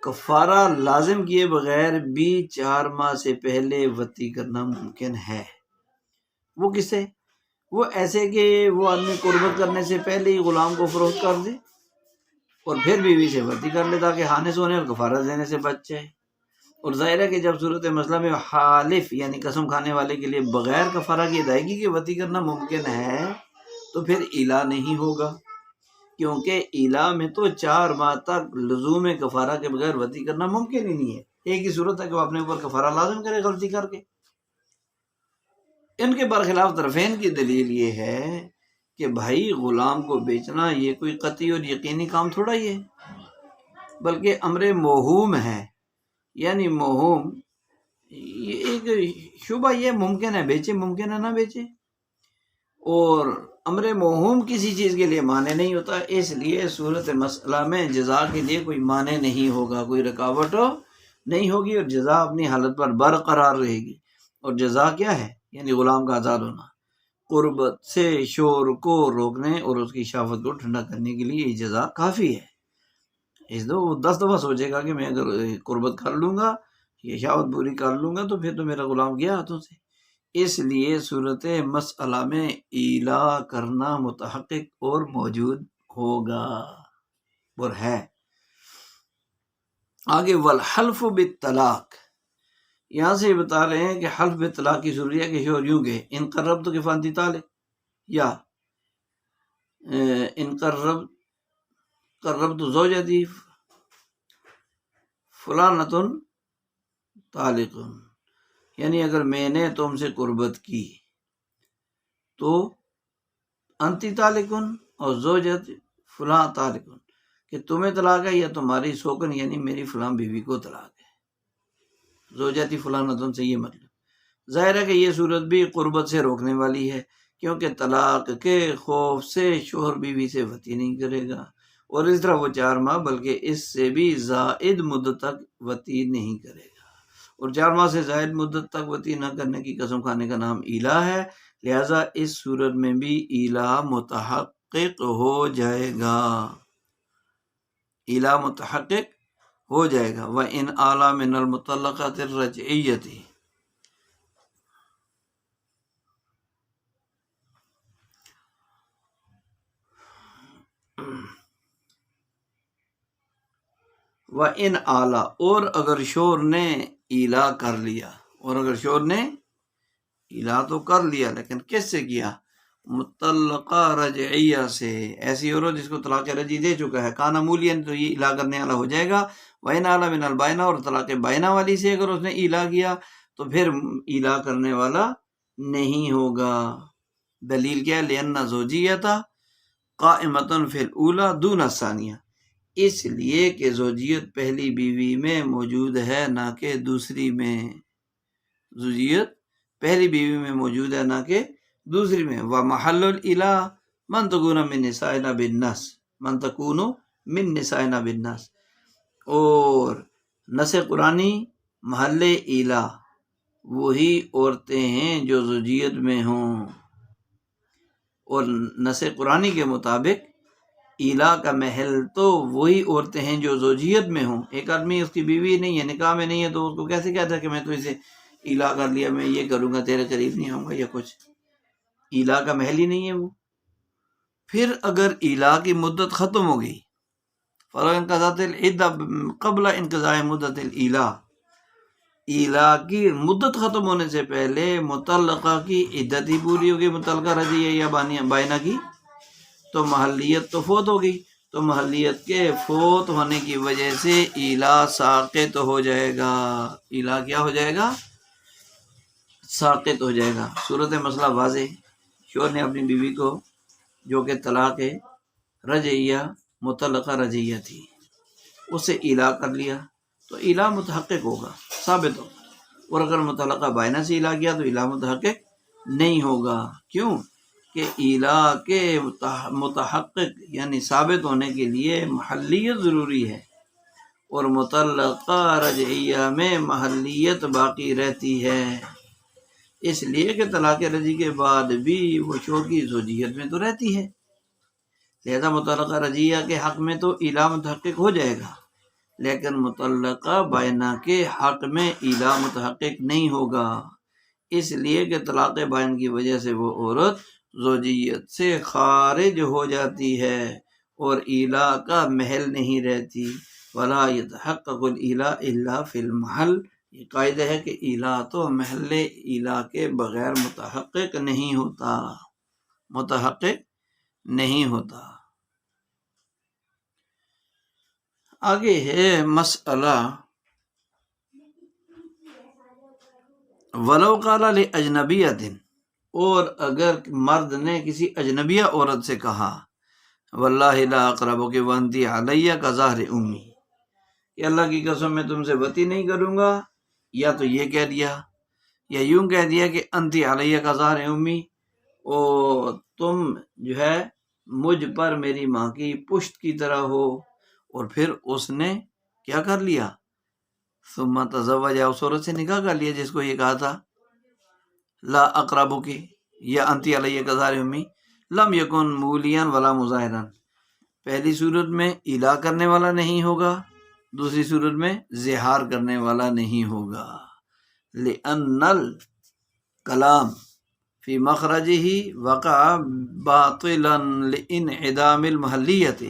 کفارہ لازم کیے بغیر بھی 4 ماہ سے پہلے وطی کرنا ممکن ہے۔ وہ کس سے؟ وہ ایسے کہ وہ آدمی قربت کرنے سے پہلے ہی غلام کو فروخت کر دے اور پھر بیوی سے وطی کر لے تاکہ ہانے سونے اور کفارہ دینے سے بچ جائے۔ اور ظاہر ہے کہ جب صورت مسئلہ میں حالف یعنی قسم کھانے والے کے لیے بغیر کفارہ کی ادائیگی کے وطی کرنا ممکن ہے تو پھر ایلا نہیں ہوگا، کیونکہ ایلا میں تو 4 ماہ تک لزوم کفارہ کے بغیر وطی کرنا ممکن ہی نہیں ہے۔ ایک ہی صورت ہے کہ وہ اپنے اوپر کفارہ لازم کرے غلطی کر کے۔ ان کے برخلاف طرفین کی دلیل یہ ہے کہ بھائی غلام کو بیچنا یہ کوئی قطعی اور یقینی کام تھوڑا ہی ہے، بلکہ امر موہوم ہے، یعنی موہوم یہ ایک شبہ، یہ ممکن ہے بیچے ممکن ہے نہ بیچے، اور امر موہوم کسی چیز کے لیے معنی نہیں ہوتا، اس لیے صورت مسئلہ میں جزا کے لیے کوئی معنی نہیں ہوگا، کوئی رکاوٹ نہیں ہوگی، اور جزا اپنی حالت پر برقرار رہے گی۔ اور جزا کیا ہے؟ یعنی غلام کا آزاد ہونا، قربت سے شور کو روکنے اور اس کی شہوت کو ٹھنڈا کرنے کے لیے یہ جزا کافی ہے۔ اس دو 10 دفعہ سوچے گا کہ میں اگر قربت کر لوں گا، یہ شہوت پوری کر لوں گا تو پھر تو میرا غلام گیا ہاتھوں سے۔ اس لیے صورت مسئلہ میں ایلا کرنا متحقق اور موجود ہوگا اور ہے۔ آگے والحلف بالطلاق، یہاں سے بتا رہے ہیں کہ حلف بالطلاق کی ضروری ہے کہ شوہر یوں کہ ان قربت کہ فانتی طالق، یا ان قربت زوجتی فلانۃ طالق، یعنی اگر میں نے تم سے قربت کی تو انتی طالق اور زوجت فلاں طالق، کہ تمہیں طلاق ہے یا تمہاری سوکن یعنی میری فلاں بیوی کو طلاق ہے، زوجتی فلانۃ سے یہ مطلب۔ ظاہر ہے کہ یہ صورت بھی قربت سے روکنے والی ہے، کیونکہ طلاق کے خوف سے شوہر بیوی سے وطی نہیں کرے گا، اور اس طرح وہ 4 ماہ بلکہ اس سے بھی زائد مدت تک وطی نہیں کرے گا، اور 4 ماہ سے زائد مدت تک وطی نہ کرنے کی قسم کھانے کا نام ایلا ہے، لہذا اس صورت میں بھی ایلا متحقق ہو جائے گا، ایلا متحقق ہو جائے گا۔ وَإِنْ أَعْلَى مِنَ الْمُطَلَّقَةِ الرَّجْعِيَّةِ، وَإِنْ أَعْلَى، اور اگر شوہر نے ایلا کر لیا، اور اگر شوہر نے ایلا تو کر لیا لیکن کس سے کیا؟ مطلقہ رجعیہ سے، ایسی عورت جس کو طلاق رجعی دے چکا ہے، کانا مولین تو یہ الا کرنے والا ہو جائے گا، وَإِنْ عَلَى مِنَ الْبَائِنَةِ اور طلاق بائنہ والی سے اگر اس نے الا کیا تو پھر الا کرنے والا نہیں ہوگا۔ دلیل کیا ہے؟ لِأَنَّ زوجیۃ قائمۃ فی الاولی دون الثانیہ، اس لیے کہ زوجیت پہلی بیوی میں موجود ہے نہ کہ دوسری میں، زوجیت پہلی بیوی میں موجود ہے نہ کہ دوسری میں۔ وَمَحَلُّ الْإِلَا مَنْ تَكُونُ مِنْ نِسَائِنَا بِالنَّص، مَنْ تَكُونُ مِنْ نِسَائِنَا بِالنَّص، اور نص قرآنی محل الا وہی عورتیں ہیں جو زوجیت میں ہوں، اور نص قرآنی کے مطابق الا کا محل تو وہی عورتیں ہیں جو زوجیت میں ہوں۔ ایک آدمی اس کی بیوی نہیں ہے، نکاح میں نہیں ہے، تو اس کو کیسے کہتا ہے کہ میں تو اسے الا کر لیا، میں یہ کروں گا، تیرے قریب نہیں آؤں گا یا کچھ؟ الا کا محل ہی نہیں ہے وہ۔ پھر اگر الا کی مدت ختم ہو گئی، فَلَوْ انقضت العدۃ قبل انقضاء مدت الالا، الا کی مدت ختم ہونے سے پہلے مطلقہ کی عدت ہی پوری ہوگی، متعلقہ رجعیہ یا بائنہ کی، تو محلیت تو فوت ہو گئی، تو محلیت کے فوت ہونے کی وجہ سے الا ساقط ہو جائے گا، الا کیا ہو جائے گا؟ ساقط ہو جائے گا۔ صورت مسئلہ واضح، شوہر نے اپنی بیوی کو جو کہ طلاق رجعیہ مطلقہ رجعیہ تھی اسے الا کر لیا تو الا متحقق ہوگا، ثابت ہوگا، اور اگر مطلقہ بائنہ سے الا کیا تو الا متحقق نہیں ہوگا۔ کیوں کہ الا کے متحقق یعنی ثابت ہونے کے لیے محلیت ضروری ہے، اور مطلقہ رجعیہ میں محلیت باقی رہتی ہے، اس لیے کہ طلاق رجعی کے بعد بھی وہ شوہر کی زوجیت میں تو رہتی ہے، لہذا مطلقہ رجعیہ کے حق میں تو الا متحقق ہو جائے گا، لیکن مطلقہ بائنہ کے حق میں الا متحقق نہیں ہوگا، اس لیے کہ طلاق بائن کی وجہ سے وہ عورت زوجیت سے خارج ہو جاتی ہے اور الا کا محل نہیں رہتی۔ ولا يتحقق الالا الا فی المحل، یہ قاعدہ ہے کہ الا تو محل الا کے بغیر متحقق نہیں ہوتا، متحقق نہیں ہوتا۔ آگے ہے مسئلہ ولو قال لاجنبیۃ، اور اگر مرد نے کسی اجنبیہ عورت سے کہا واللہ لا اقربک وانت علی کظہر امی، کہ اللہ کی قسم میں تم سے بتی نہیں کروں گا، یا تو یہ کہہ دیا یا یوں کہہ دیا کہ انت علی کظہر امی، اور تم جو ہے مجھ پر میری ماں کی پشت کی طرح ہو، اور پھر اس نے کیا کر لیا؟ ثم تزوج، اس عورت سے نکاح کر لیا جس کو یہ کہا تھا لا اقربک یا انت علی کظہر امی، لم یکن مولیاً ولا مظاہراً، پہلی صورت میں الا کرنے والا نہیں ہوگا، دوسری صورت میں زہار کرنے والا نہیں ہوگا، لأن الکلام فی مخرجہ وقع باطلا لانعدام المحلیت،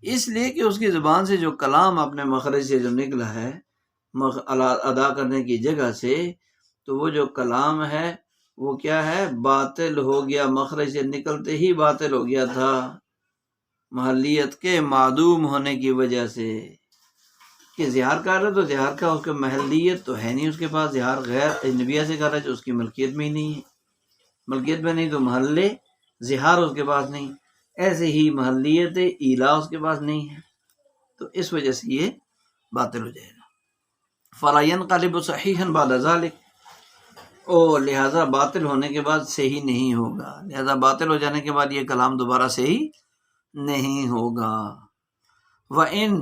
اس لیے کہ اس کی زبان سے جو کلام اپنے مخرج سے جو نکلا ہے ادا کرنے کی جگہ سے، تو وہ جو کلام ہے وہ کیا ہے؟ باطل ہو گیا، مخرج سے نکلتے ہی باطل ہو گیا تھا، محلیت کے معدوم ہونے کی وجہ سے۔ کہ زہار کر رہا تو زہار کا اس کا محلیت تو ہے نہیں اس کے پاس، زہار غیر اجنبیہ سے کر رہا ہے جو اس کی ملکیت میں ہی نہیں ہے، ملکیت میں نہیں تو محل زہار اس کے پاس نہیں، ایسے ہی محلیت الا اس کے پاس نہیں ہے، تو اس وجہ سے یہ باطل ہو جائے گا۔ فلا ينقلب صحیحا بعد ذلك، اور لہذا باطل ہونے کے بعد صحیح نہیں ہوگا، لہذا باطل ہو جانے کے بعد یہ کلام دوبارہ صحیح نہیں ہوگا۔ وَإِن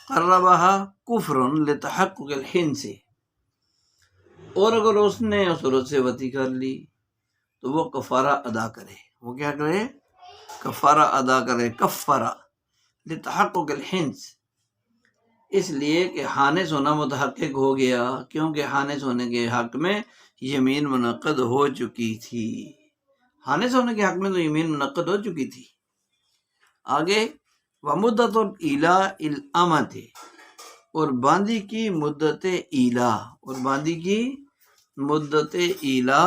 قربها کفر لتحقق الحنس، اور اگر اس نے اس عورت سے وطی کر لی تو وہ کفارہ ادا کرے، وہ کیا کرے؟ کفارہ ادا کرے، کفارہ لتحقق الحنس، اس لیے کہ حانث ہونا متحقق ہو گیا، کیونکہ حانث ہونے کے حق میں یمین منعقد ہو چکی تھی، حانث ہونے کے حق میں تو یمین منعقد ہو چکی تھی۔ آگے ومدت الالا الامۃ، اور باندی کی مدت الا، اور باندی کی مدت الا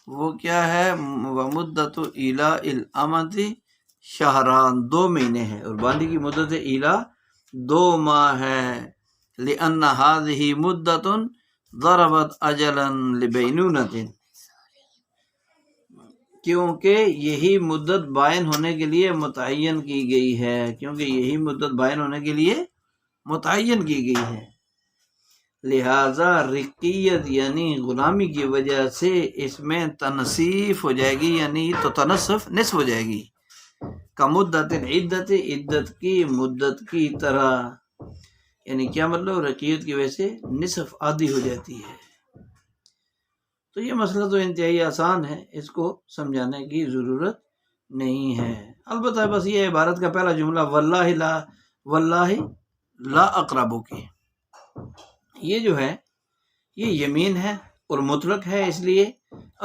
وہ کیا ہے؟ ومدت ایلا الامۃ شہران، 2 مہینے ہے، اور باندی کی مدت ایلا 2 ماہ ہے۔ لأن هذه مدت ضربت اجلا لبینونۃ، کیونکہ یہی مدت بائن ہونے کے لیے متعین کی گئی ہے، کیونکہ یہی مدت بائن ہونے کے لیے متعین کی گئی ہے۔ لہذا رقیت یعنی غلامی کی وجہ سے اس میں تنصیف ہو جائے گی، یعنی تو تنصف نصف ہو جائے گی، کا مدت عدت، عدت کی مدت کی طرح، یعنی کیا مطلب؟ رقیت کی وجہ سے نصف آدھی ہو جاتی ہے۔ تو یہ مسئلہ تو انتہائی آسان ہے، اس کو سمجھانے کی ضرورت نہیں ہے۔ البتہ بس یہ عبارت کا پہلا جملہ واللہ لا اقربو کی، یہ جو ہے یہ یمین ہے اور مطلق ہے، اس لیے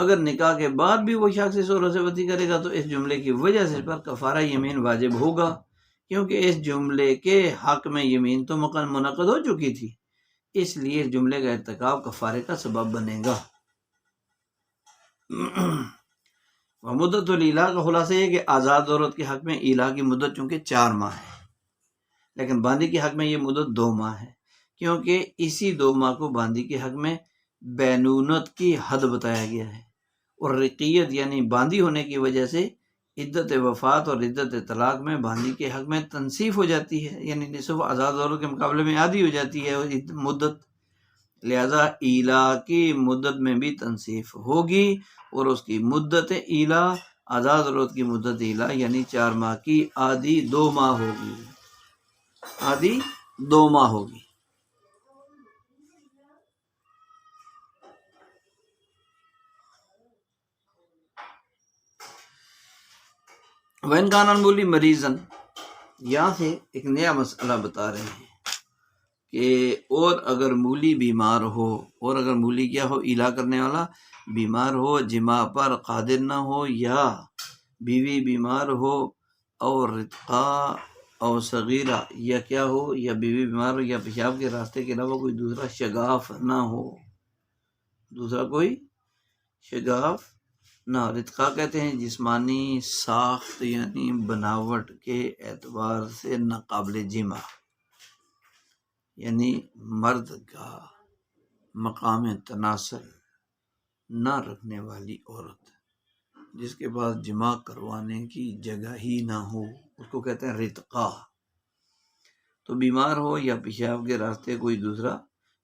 اگر نکاح کے بعد بھی وہ شخص اس عورت سے وطی کرے گا تو اس جملے کی وجہ سے اس پر کفارہ یمین واجب ہوگا، کیونکہ اس جملے کے حق میں یمین تو منعقد ہو چکی تھی، اس لیے اس جملے کا ارتکاب کفارے کا سبب بنے گا۔ مدت الایلا کا خلاصہ یہ کہ آزاد عورت کے حق میں ایلا کی مدت چونکہ 4 ماہ ہے، لیکن باندی کے حق میں یہ مدت 2 ماہ ہے، کیونکہ اسی 2 ماہ کو باندی کے حق میں بینونت کی حد بتایا گیا ہے، اور رقیت یعنی باندی ہونے کی وجہ سے عدت وفات اور عدت طلاق میں باندی کے حق میں تنصیف ہو جاتی ہے، یعنی نصف آزاد عورت کے مقابلے میں آدھی ہو جاتی ہے مدت، لہذا ایلا کی مدت میں بھی تنصیف ہوگی، اور اس کی مدت ایلا آزاد عورت کی مدت ایلا یعنی 4 ماہ کی آدھی 2 ماہ ہوگی، آدھی 2 ماہ ہوگی۔ وین کان مولی مریضن، یہاں سے ایک نیا مسئلہ بتا رہے ہیں کہ اور اگر مولی بیمار ہو، اور اگر مولی کیا ہو؟ ایلا کرنے والا بیمار ہو، جماع پر قادر نہ ہو، یا بیوی بیمار ہو، اور رتقا اور صغیرہ، یا کیا ہو؟ یا بیوی بیمار ہو یا پیشاب کے راستے کے علاوہ کوئی دوسرا شگاف نہ ہو، دوسرا کوئی شگاف نہ۔ رتقا کہتے ہیں جسمانی ساخت یعنی بناوٹ کے اعتبار سے ناقابل جمع، یعنی مرد کا مقام تناسل نہ رکھنے والی عورت، جس کے پاس جماع کروانے کی جگہ ہی نہ ہو، اس کو کہتے ہیں رتقا۔ تو بیمار ہو یا پیشاب کے راستے کوئی دوسرا،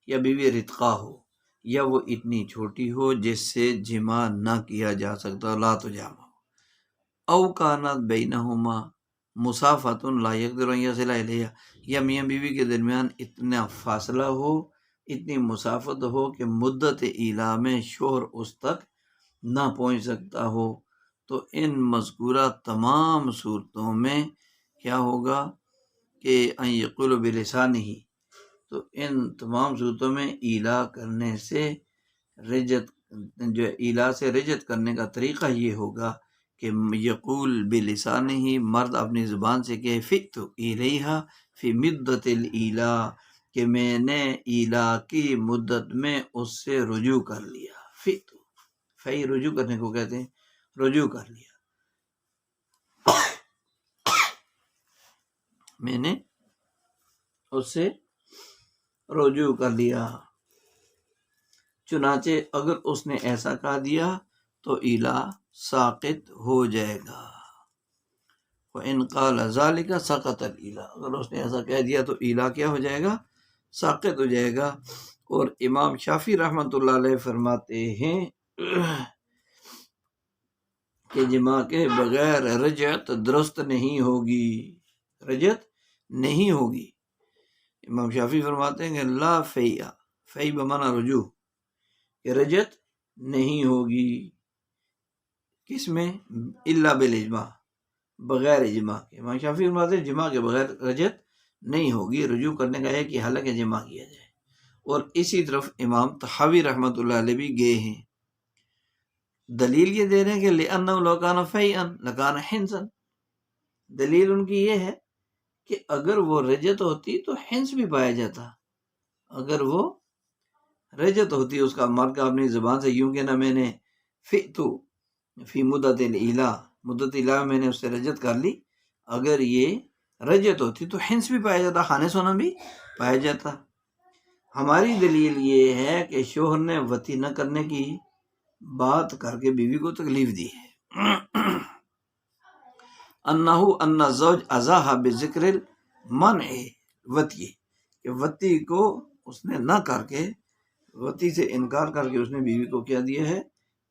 یا بیوی رتقا ہو، یا وہ اتنی چھوٹی ہو جس سے جماع نہ کیا جا سکتا، لا تجامع، او کانت بینہما مسافۃ لا یقدر ان یصل الیہا، یا میاں بیوی کے درمیان اتنا فاصلہ ہو، اتنی مسافت ہو کہ مدت ایلا میں شوہر اس تک نہ پہنچ سکتا ہو، تو ان مذکورہ تمام صورتوں میں کیا ہوگا کہ ان یقول بلسانہ، تو ان تمام صورتوں میں ایلا کرنے سے رجت، جو ایلا سے رجت کرنے کا طریقہ یہ ہوگا کہ یقول بلسانہ، مرد اپنی زبان سے کہ فئت الیہا فی مدت الایلا، کہ میں نے ایلا کی مدت میں اس سے رجوع کر لیا۔ فئت، فی رجوع کرنے کو کہتے ہیں، رجوع کر لیا، میں نے اس سے رجوع کر لیا۔ چنانچہ اگر اس نے ایسا کہہ دیا تو ایلا ساقط ہو جائے گا۔ وَإِنْ قَالَ ذَلِكَ سَقَطَ الْإِيلَا، اگر اس نے ایسا کہہ دیا تو ایلا کیا ہو جائے گا؟ ساقط ہو جائے گا۔ اور امام شافعی رحمۃ اللہ علیہ فرماتے ہیں کہ جماع کے بغیر رجعت درست نہیں ہوگی، رجعت نہیں ہوگی۔ امام شافعی فرماتے ہیں کہ لا فی'a، فی بمعنی رجوع، کہ رجعت نہیں ہوگی، کس میں؟ الا بالاجماع، بغیر اجماع کے۔ امام شافعی فرماتے ہیں جماع کے بغیر رجعت نہیں ہوگی، رجوع کرنے کا ہے کہ حالانکہ جماع کیا جائے۔ اور اسی طرف امام طحاوی رحمۃ اللہ علیہ بھی گئے ہیں، دلیل یہ دے رہے ہیں کہ لأنه لو كان فیئا لكان حنسا، دلیل ان کی یہ ہے کہ اگر وہ رجعت ہوتی تو حنس بھی پایا جاتا، اگر وہ رجعت ہوتی، اس کا مرد کا اپنی زبان سے یوں کہ نہ میں نے فئتو فی مدت الإلا، مدت الإلا میں نے اس سے رجت کر لی، اگر یہ رجت ہوتی تو حنس بھی پایا جاتا، خانص ہونا بھی پایا جاتا۔ ہماری دلیل یہ ہے کہ شوہر نے وطی نہ کرنے کی بات کر کے بیوی کو تکلیف دی ہے۔ انہو ان الزوج ازاح بذکر المنع وطی، کہ وطی کو اس نے نہ کر کے، وطی سے انکار کر کے اس نے بیوی کو کیا دیا ہے،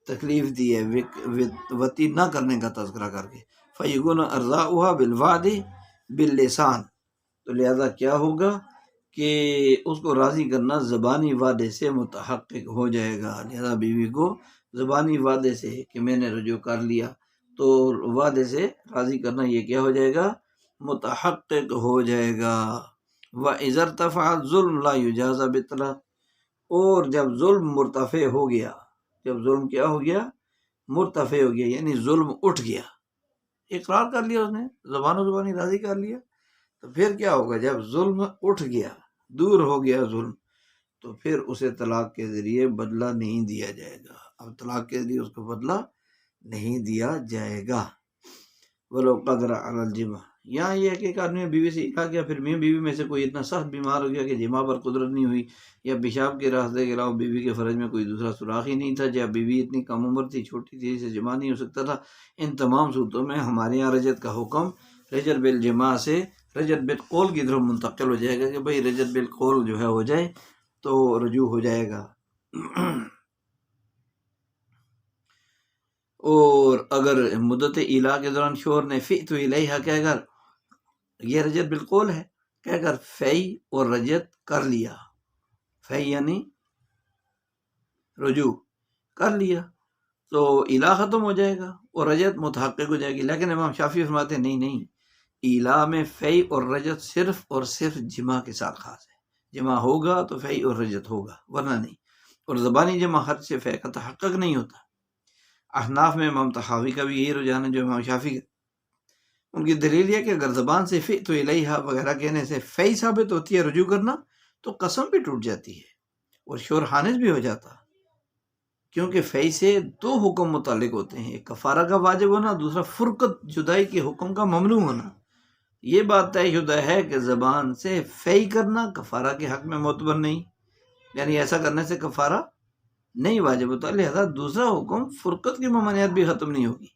تکلیف دی ہے وطی نہ کرنے کا تذکرہ کر کے۔ فیکون ارضاؤها بالوعد باللسان، تو لہذا کیا ہوگا کہ اس کو راضی کرنا زبانی وعدے سے متحقق ہو جائے گا۔ لہذا بیوی کو زبانی وعدے سے کہ میں نے رجوع کر لیا، تو وعدے سے راضی کرنا یہ کیا ہو جائے گا، متحقق ہو جائے گا۔ وَإِذَا ارْتَفَعَ الظُّلْمُ لَا يُجَازَ بِالطَّلَاقِ، اور جب ظلم مرتفع ہو گیا، جب ظلم کیا ہو گیا، مرتفع ہو گیا، یعنی ظلم اٹھ گیا، اقرار کر لیا اس نے، زبان و زبانی راضی کر لیا، تو پھر کیا ہوگا، جب ظلم اٹھ گیا، دور ہو گیا ظلم، تو پھر اسے طلاق کے ذریعے بدلہ نہیں دیا جائے گا۔ اب طلاق کے ذریعے اس کو بدلہ نہیں دیا جائے گا۔ وَلَوْ قَدْرَ عَلَى الْجِمَاعِ، یہاں یہ ہے کہ ایک آدمی بیوی سے کہا گیا، پھر میاں بیوی میں سے کوئی اتنا سخت بیمار ہو گیا کہ جماع پر قدرت نہیں ہوئی، یا پیشاب کے راستے کے علاوہ بیوی کے فرج میں کوئی دوسرا سوراخ ہی نہیں تھا، یا بیوی اتنی کم عمر تھی، چھوٹی تھی، اسے جماع نہیں ہو سکتا تھا، ان تمام صورتوں میں ہمارے یہاں رجت کا حکم رجت بالجماع سے رجت بالقول کی طرف منتقل ہو جائے گا، کہ بھئی رجت بالقول جو ہے ہو جائے تو رجوع ہو جائے گا۔ اور اگر مدت ایلا کے دوران شوہر نے فئت الیہا کہہ کر، یہ رجت بالقول ہے، کہہ کر فی اور رجت کر لیا، فی یعنی رجوع کر لیا، تو ایلا ختم ہو جائے گا اور رجت متحقق ہو جائے گی۔ لیکن امام شافعی فرماتے ہیں نہیں، ایلا میں فی اور رجت صرف اور صرف جماع کے ساتھ خاص ہے، جماع ہوگا تو فی اور رجت ہوگا، ورنہ نہیں۔ اور زبانی جماع حد سے فی کا تحقق نہیں ہوتا۔ احناف میں امام طحاوی کا بھی یہی رجحان ہے جو امام شافعی کا، ان کی دلیل یہ کہ اگر زبان سے فئت الیہا وغیرہ کہنے سے فی ثابت ہوتی ہے رجوع کرنا، تو قسم بھی ٹوٹ جاتی ہے اور شوہر حانث بھی ہو جاتا، کیونکہ فی سے دو حکم متعلق ہوتے ہیں، ایک کفارہ کا واجب ہونا، دوسرا فرقت جدائی کے حکم کا ممنوع ہونا۔ یہ بات طے شدہ ہے کہ زبان سے فی کرنا کفارہ کے حق میں معتبر نہیں، یعنی ایسا کرنے سے کفارہ نہیں واجب ہوتا، لہذا دوسرا حکم فرقت کی ممانعت بھی ختم نہیں ہوگی،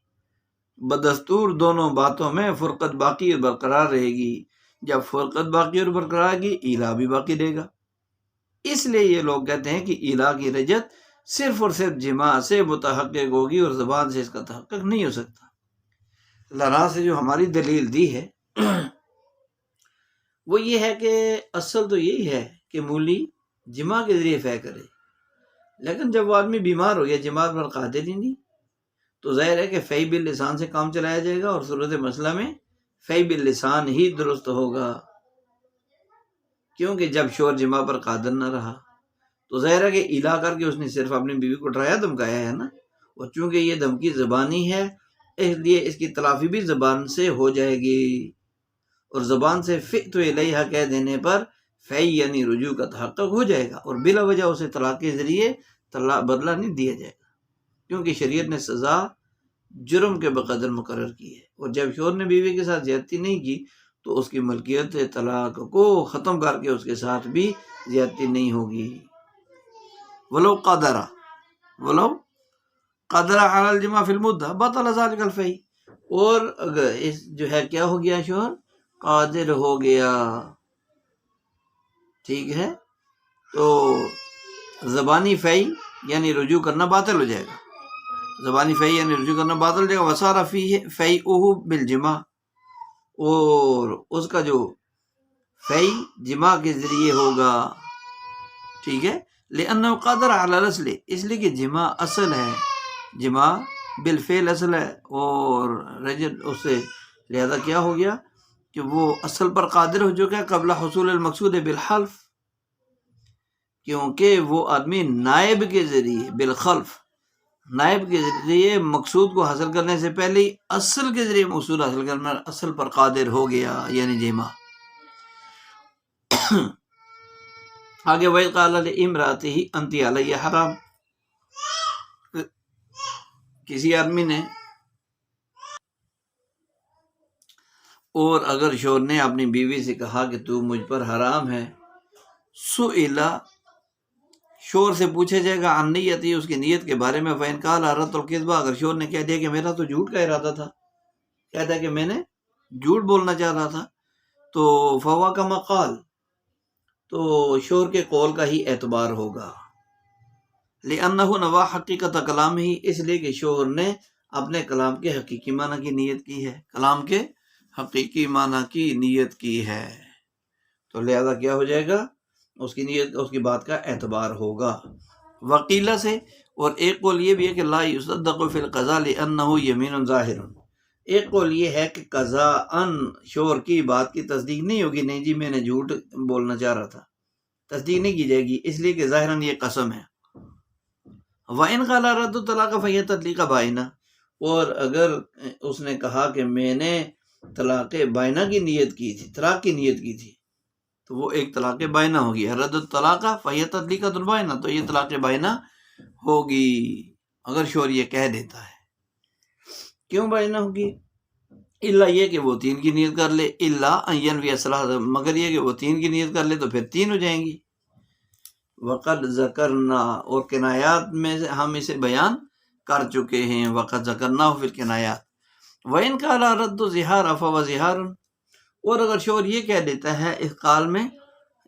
بدستور دونوں باتوں میں فرقت باقی اور برقرار رہے گی۔ جب فرقت باقی اور برقرار رہے گی، ایلا بھی باقی رہے گا۔ اس لیے یہ لوگ کہتے ہیں کہ ایلا کی رجت صرف اور صرف جماع سے متحقق ہوگی اور زبان سے اس کا تحقق نہیں ہو سکتا۔ لرا سے جو ہماری دلیل دی ہے وہ یہ ہے کہ اصل تو یہی ہے کہ مولی جماع کے ذریعے فے کرے، لیکن جب وہ آدمی بیمار ہو گیا، جماع پر قادر ہی نہیں، تو ظاہر ہے کہ فی باللسان سے کام چلایا جائے گا، اور صورت مسئلہ میں فی باللسان ہی درست ہوگا، کیونکہ جب شوہر جماع پر قادر نہ رہا تو ظاہر ہے کہ ایلا کر کے اس نے صرف اپنی بیوی کو ڈرایا دھمکایا ہے نا، اور چونکہ یہ دھمکی زبانی ہے، اس لیے اس کی تلافی بھی زبان سے ہو جائے گی، اور زبان سے فئت الیہا کہہ دینے پر فی یعنی رجوع کا تحقق ہو جائے گا، اور بلا وجہ اسے طلاق کے ذریعے بدلہ نہیں دیا جائے گا، کیونکہ شریعت نے سزا جرم کے بقدر مقرر کی ہے، اور جب شوہر نے بیوی کے ساتھ زیادتی نہیں کی تو اس کی ملکیت طلاق کو ختم کر کے اس کے ساتھ بھی زیادتی نہیں ہوگی۔ ولو قدر علی الجماع فی المدہ بطل ذلک الفی، اور اگر اس جو ہے کیا ہو گیا، شوہر قادر ہو گیا، ٹھیک ہے، تو زبانی فی یعنی رجوع کرنا باطل ہو جائے گا، زبانی فی یعنی رجوع کرنا باطل ہو جائے گا۔ وصار فیءہ بالجماع، اور اس کا جو فی جماع کے ذریعے ہوگا، ٹھیک ہے، لأنہ قادر علی الاصل، اس لیے کہ جماع اصل ہے، جماع بالفعل اصل ہے، اور رجل اس سے لہذا کیا ہو گیا کہ وہ اصل پر قادر ہو چکا ہے قبل حصول المقصود بالحلف، کیونکہ وہ آدمی نائب کے ذریعے بالخلف، نائب کے ذریعے مقصود کو حاصل کرنے سے پہلے ہی اصل کے ذریعے مقصود حاصل کرنا، اصل پر قادر ہو گیا، یعنی جماع۔ آگے وَإِذْ قَالَ لِامْرَأَتِهِ أَنْتِ عَلَيَّ حَرَامٌ، کسی آدمی نے اور اگر شوہر نے اپنی بیوی سے کہا کہ تو مجھ پر حرام ہے، سئلا، شوہر سے پوچھا جائے گا عن نیتی، اس کی نیت کے بارے میں، فإن قال اردت الکذب، اگر شوہر نے کہہ دیا کہ میرا تو جھوٹ کا ارادہ تھا، کہتا ہے کہ میں نے جھوٹ بولنا چاہ رہا تھا، تو فوا کما قال، تو شوہر کے قول کا ہی اعتبار ہوگا، لأنہ نوا حقیقت کلام ہی، اس لیے کہ شوہر نے اپنے کلام کے حقیقی معنی کی نیت کی ہے، کلام کے حقیقی معنی کی نیت کی ہے، تو لہذا کیا ہو جائے گا، اس کی نیت، اس کی بات کا اعتبار ہوگا۔ وکیلہ سے، اور ایک قول یہ بھی ہے کہ لا یصدق فی القضاء لأنہ یمین ظاہر، ایک قول یہ ہے کہ قضاءً شوہر کی بات کی تصدیق نہیں ہوگی، نہیں جی میں نے جھوٹ بولنا چاہ رہا تھا، تصدیق نہیں کی جائے گی، اس لیے کہ ظاہراً یہ قسم ہے۔ وَإِنْ قَالَ رَدُّ الطَّلَاقَ فَهِيَ تَطْلِيقَ بَائِنَةٌ، اور اگر اس نے کہا کہ میں نے طلاق بائنہ کی نیت کی تھی، طلاق کی نیت کی تھی، تو وہ ایک طلاق بائنہ ہوگی، رد الطلاق فَهِيَ تَطْلِيقَةٌ بَائِنَةٌ، تو یہ طلاق بائنہ ہوگی اگر شوہر یہ کہہ دیتا ہے۔ کیوں بائنہ ہوگی؟ الا یہ کہ وہ 3 کی نیت کر لے، الا ان ينوي الصلاة، مگر یہ کہ وہ 3 کی نیت کر لے تو پھر 3 ہو جائیں گی۔ وقد ذکرنا، اور کنایات میں سے ہم اسے بیان کر چکے ہیں، وقد ذکرنا فی الکنایات۔ وَإِنْ قَالَ رَدُّ الظِّهَارِ فَهُوَ ظِهَارٌ، اور اگر شوہر یہ کہہ دیتا ہے اس قال میں،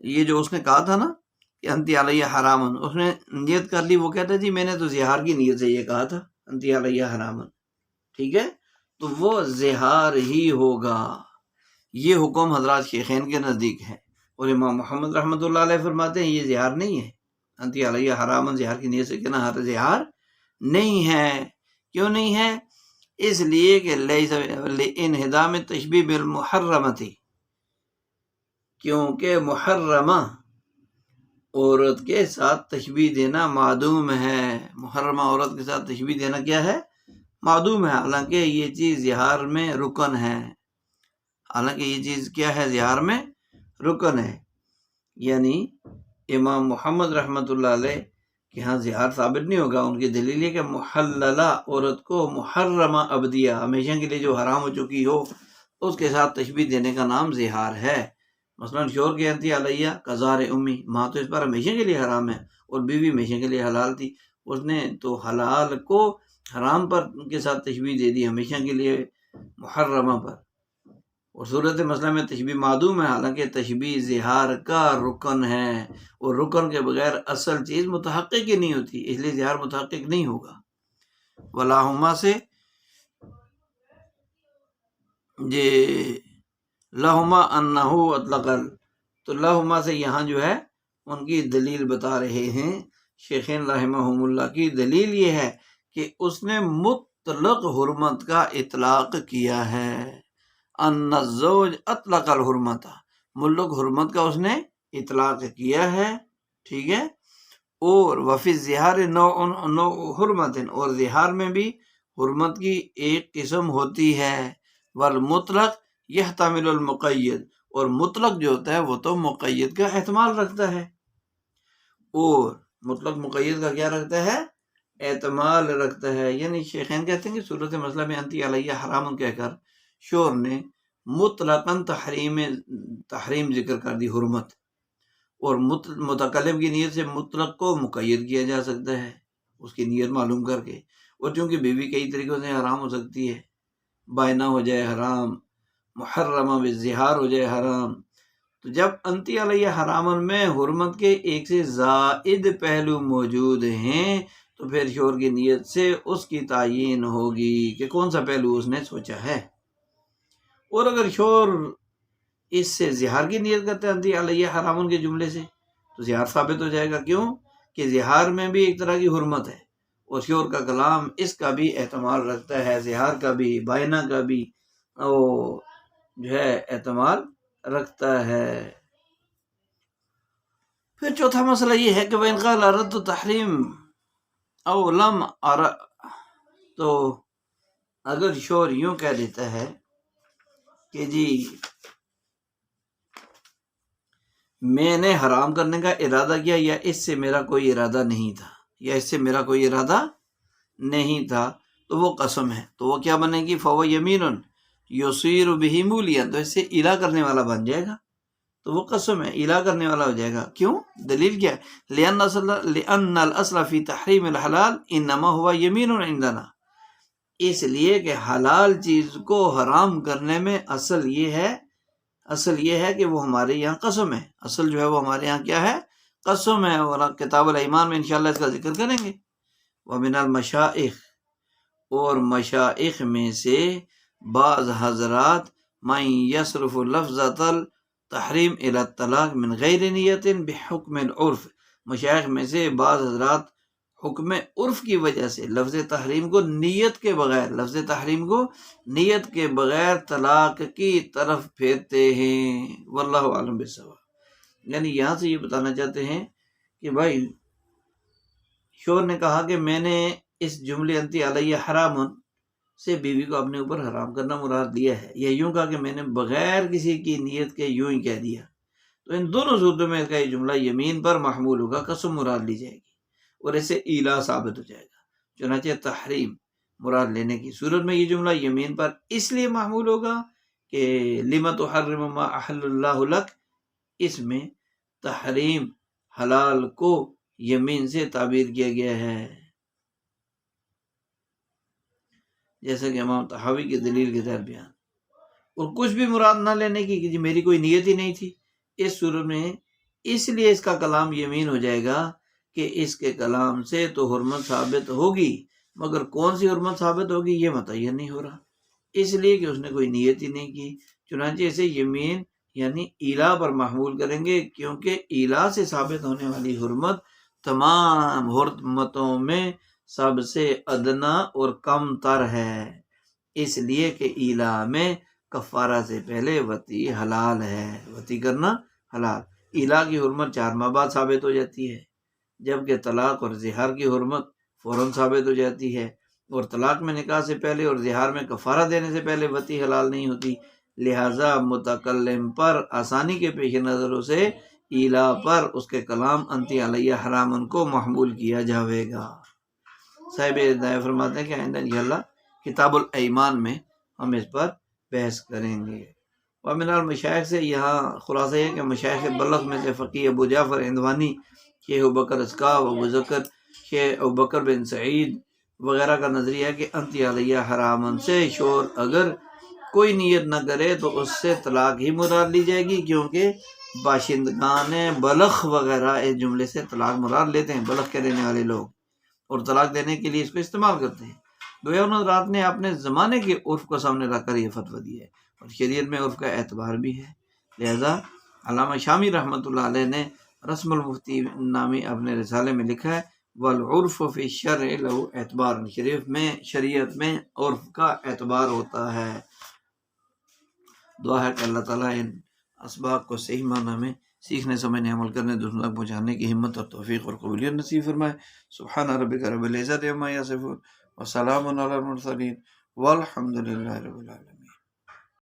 یہ جو اس نے کہا تھا نا کہ انتی علیہ حرام، اس نے نیت کر لی، وہ کہتا ہے جی میں نے تو زہار کی نیت سے یہ کہا تھا انتی علیہ حرام، ٹھیک ہے، تو وہ زہار ہی ہوگا۔ یہ حکم حضرات شیخین کے نزدیک ہے، اور امام محمد رحمۃ اللہ علیہ فرماتے ہیں یہ زہار نہیں ہے، انتی علیہ حرام زہار کی نیت سے کہنا ہر زہار نہیں ہے۔ کیوں نہیں ہے؟ اس لیے کہ لانہدام تشبیہ بالمحرمۃ، کیونکہ محرمہ عورت کے ساتھ تشبیہ دینا معدوم ہے، محرمہ عورت کے ساتھ تشبیہ دینا کیا ہے؟ معدوم ہے، حالانکہ یہ چیز زہار میں رکن ہے، حالانکہ یہ چیز کیا ہے؟ زہار میں رکن ہے، یعنی امام محمد رحمۃ اللہ علیہ کہ ہاں زہار ثابت نہیں ہوگا، ان کی دلیل ہے کہ محللہ عورت کو محرمہ ابدیہ، ہمیشہ کے لیے جو حرام ہو چکی ہو، اس کے ساتھ تشبیہ دینے کا نام زہار ہے۔ مثلا شوہر کے انتی علیہ کزار امی، ماں تو اس پر ہمیشہ کے لیے حرام ہے، اور بیوی ہمیشہ کے لیے حلال تھی، اس نے تو حلال کو حرام پر کے ساتھ تشبیہ دے دی، ہمیشہ کے لیے محرمہ پر، اور صورت مسئلہ میں تشبیہ معدوم ہے، حالانکہ تشبیہ زہار کا رکن ہے، اور رکن کے بغیر اصل چیز متحقق ہی نہیں ہوتی، اس لیے زہار متحقق نہیں ہوگا۔ ولاہما سے یہ لہما انہ اطلق، تو لہما سے یہاں جو ہے ان کی دلیل بتا رہے ہیں شیخین رحمہم اللہ کی دلیل یہ ہے کہ اس نے مطلق حرمت کا اطلاق کیا ہے، ان الزوج اطلق الحرمت، مطلق حرمت کا اس نے اطلاق کیا ہے، ٹھیک ہے، اور وفی الزہار نوع حرمت، اور زہار میں بھی حرمت کی ایک قسم ہوتی ہے، والمطلق یحتمل المقید، اور مطلق جو ہوتا ہے وہ تو مقید کا احتمال رکھتا ہے، اور مطلق مقید کا کیا رکھتا ہے؟ احتمال رکھتا ہے، یعنی شیخین کہتے ہیں کہ صورت مسئلہ میں انتی علیہ حرام کہہ کر شوہر نے مطلقاً تحریم ذکر کر دی، حرمت، اور متکلم کی نیت سے مطلق کو مقید کیا جا سکتا ہے اس کی نیت معلوم کر کے، اور چونکہ بیوی کئی طریقوں سے حرام ہو سکتی ہے، بائنہ ہو جائے حرام، محرمہ بالزہار ہو جائے حرام، تو جب انتی علیہ حرام میں حرمت کے ایک سے زائد پہلو موجود ہیں تو پھر شوہر کی نیت سے اس کی تعیین ہوگی کہ کون سا پہلو اس نے سوچا ہے، اور اگر شوہر اس سے زہار کی نیت کرتے ہیں انتی علیہ حرام کے جملے سے تو زہار ثابت ہو جائے گا، کیوں کہ زہار میں بھی ایک طرح کی حرمت ہے، اور شوہر کا کلام اس کا بھی احتمال رکھتا ہے، زہار کا بھی، بائنہ کا بھی جو ہے احتمال رکھتا ہے۔ پھر چوتھا مسئلہ یہ ہے کہ وَإِنْ قَالَ أَرَدْتُ تَحْرِيمَ أَوْ لَمْ أَرَدْ، تو اگر شوہر یوں کہہ دیتا ہے کہ جی میں نے حرام کرنے کا ارادہ کیا، یا اس سے میرا کوئی ارادہ نہیں تھا، یا اس سے میرا کوئی ارادہ نہیں تھا، تو وہ قسم ہے، تو وہ کیا بنے گی؟ فَهُوَ يَمِينٌ يُصِيرُ بِهِ مُولِيًا، تو اس سے الہ کرنے والا بن جائے گا، تو وہ قسم ہے، الہ کرنے والا ہو جائے گا۔ کیوں؟ دلیل کیا ہے؟ لِأَنَّ الْأَصْلَ فِي تَحْرِيمِ الْحَلَالِ إِنَّمَا هُوَ يَمِينٌ عِندَنَا، اس لیے کہ حلال چیز کو حرام کرنے میں اصل یہ ہے کہ وہ ہمارے یہاں قسم ہے، اصل جو ہے وہ ہمارے یہاں کیا ہے؟ قسم ہے، اور کتاب الایمان میں انشاءاللہ اس کا ذکر کریں گے۔ وَمِنَ الْمَشَائِخِ، اور مشائخ میں سے بعض حضرات مَن يَصْرِفُ لَفْظَةَ التحریم الی الطلاق من غیر نیت بحکم العرف، مشائخ میں سے بعض حضرات حکم عرف کی وجہ سے لفظ تحریم کو نیت کے بغیر طلاق کی طرف پھیرتے ہیں۔ واللہ اعلم بالصواب، یعنی یہاں سے یہ بتانا چاہتے ہیں کہ بھائی شوہر نے کہا کہ میں نے اس جملے انتی علیہ حرام سے بیوی کو اپنے اوپر حرام کرنا مراد لیا ہے، یا یوں کہا کہ میں نے بغیر کسی کی نیت کے یوں ہی کہہ دیا، تو ان دونوں صورتوں میں اس کا یہ جملہ یمین پر محمول ہوگا، قسم مراد لی جائے گی اور اس سے ایلا ثابت ہو جائے گا۔ چنانچہ تحریم مراد لینے کی صورت میں یہ جملہ یمین پر اس لیے محمول ہوگا کہ لِمَ تُحَرِّمُ مَا أَحَلَّ اللَّهُ لَكَ، اس میں تحریم حلال کو یمین سے تعبیر کیا گیا ہے، جیسا کہ امام طحاوی کی دلیل کے تحت بیان۔ اور کچھ بھی مراد نہ لینے کی کہ جی میری کوئی نیت ہی نہیں تھی، اس صورت میں اس لیے اس کا کلام یمین ہو جائے گا کہ اس کے کلام سے تو حرمت ثابت ہوگی، مگر کون سی حرمت ثابت ہوگی یہ متعین نہیں ہو رہا، اس لیے کہ اس نے کوئی نیت ہی نہیں کی، چنانچہ اسے یمین یعنی ایلا پر محمول کریں گے، کیونکہ ایلا سے ثابت ہونے والی حرمت تمام حرمتوں میں سب سے ادنا اور کم تر ہے، اس لیے کہ ایلا میں کفارہ سے پہلے وطی حلال ہے، وطی کرنا حلال۔ ایلا کی حرمت 4 ماہ بعد ثابت ہو جاتی ہے، جبکہ طلاق اور زہار کی حرمت فوراً ثابت ہو جاتی ہے، اور طلاق میں نکاح سے پہلے اور زہار میں کفارہ دینے سے پہلے وطی حلال نہیں ہوتی، لہٰذا متکلم پر آسانی کے پیش نظر سے ایلا پر اس کے کلام انتی علیہ حرام کو محمول کیا جاوے گا۔ صاحب ہدایت فرماتے ہیں کہ آئندہ انشاءاللہ کتاب الایمان میں ہم اس پر بحث کریں گے۔ ومن المشائخ سے یہاں خلاصہ ہے کہ مشائخ بلخ میں سے فقیہ ابو جعفر ہندوانی، شیخ ابوبکر اسکاف، شیخ ابوبکر بن سعید وغیرہ کا نظریہ ہے کہ انتی علیہ حرام سے شوہر اگر کوئی نیت نہ کرے تو اس سے طلاق ہی مراد لی جائے گی، کیونکہ باشندگان بلخ وغیرہ اس جملے سے طلاق مراد لیتے ہیں، بلخ کے رہنے والے لوگ، اور طلاق دینے کے لیے اس کو استعمال کرتے ہیں۔ گویا انہوں نے رات نے اپنے زمانے کے عرف کو سامنے رکھ کر یہ فتویٰ دیا ہے، اور شریعت میں عرف کا اعتبار بھی ہے، لہذا علامہ شامی رحمۃ اللہ علیہ نے رسم المفتی نامی اپنے رسالے میں لکھا ہے والعرف فی الشرع لہ اعتبار، شریعت میں عرف کا اعتبار ہوتا ہے۔ دعا ہے کہ اللہ تعالیٰ ان اسباق کو صحیح معنی میں سیکھنے سمجھنے عمل کرنے دوسروں تک پہنچانے کی ہمت اور توفیق اور قبولیت نصیب فرمائے۔ سبحان ربک رب العزت عما یصفون وسلام علی المرسلین والحمد للہ رب العالمین۔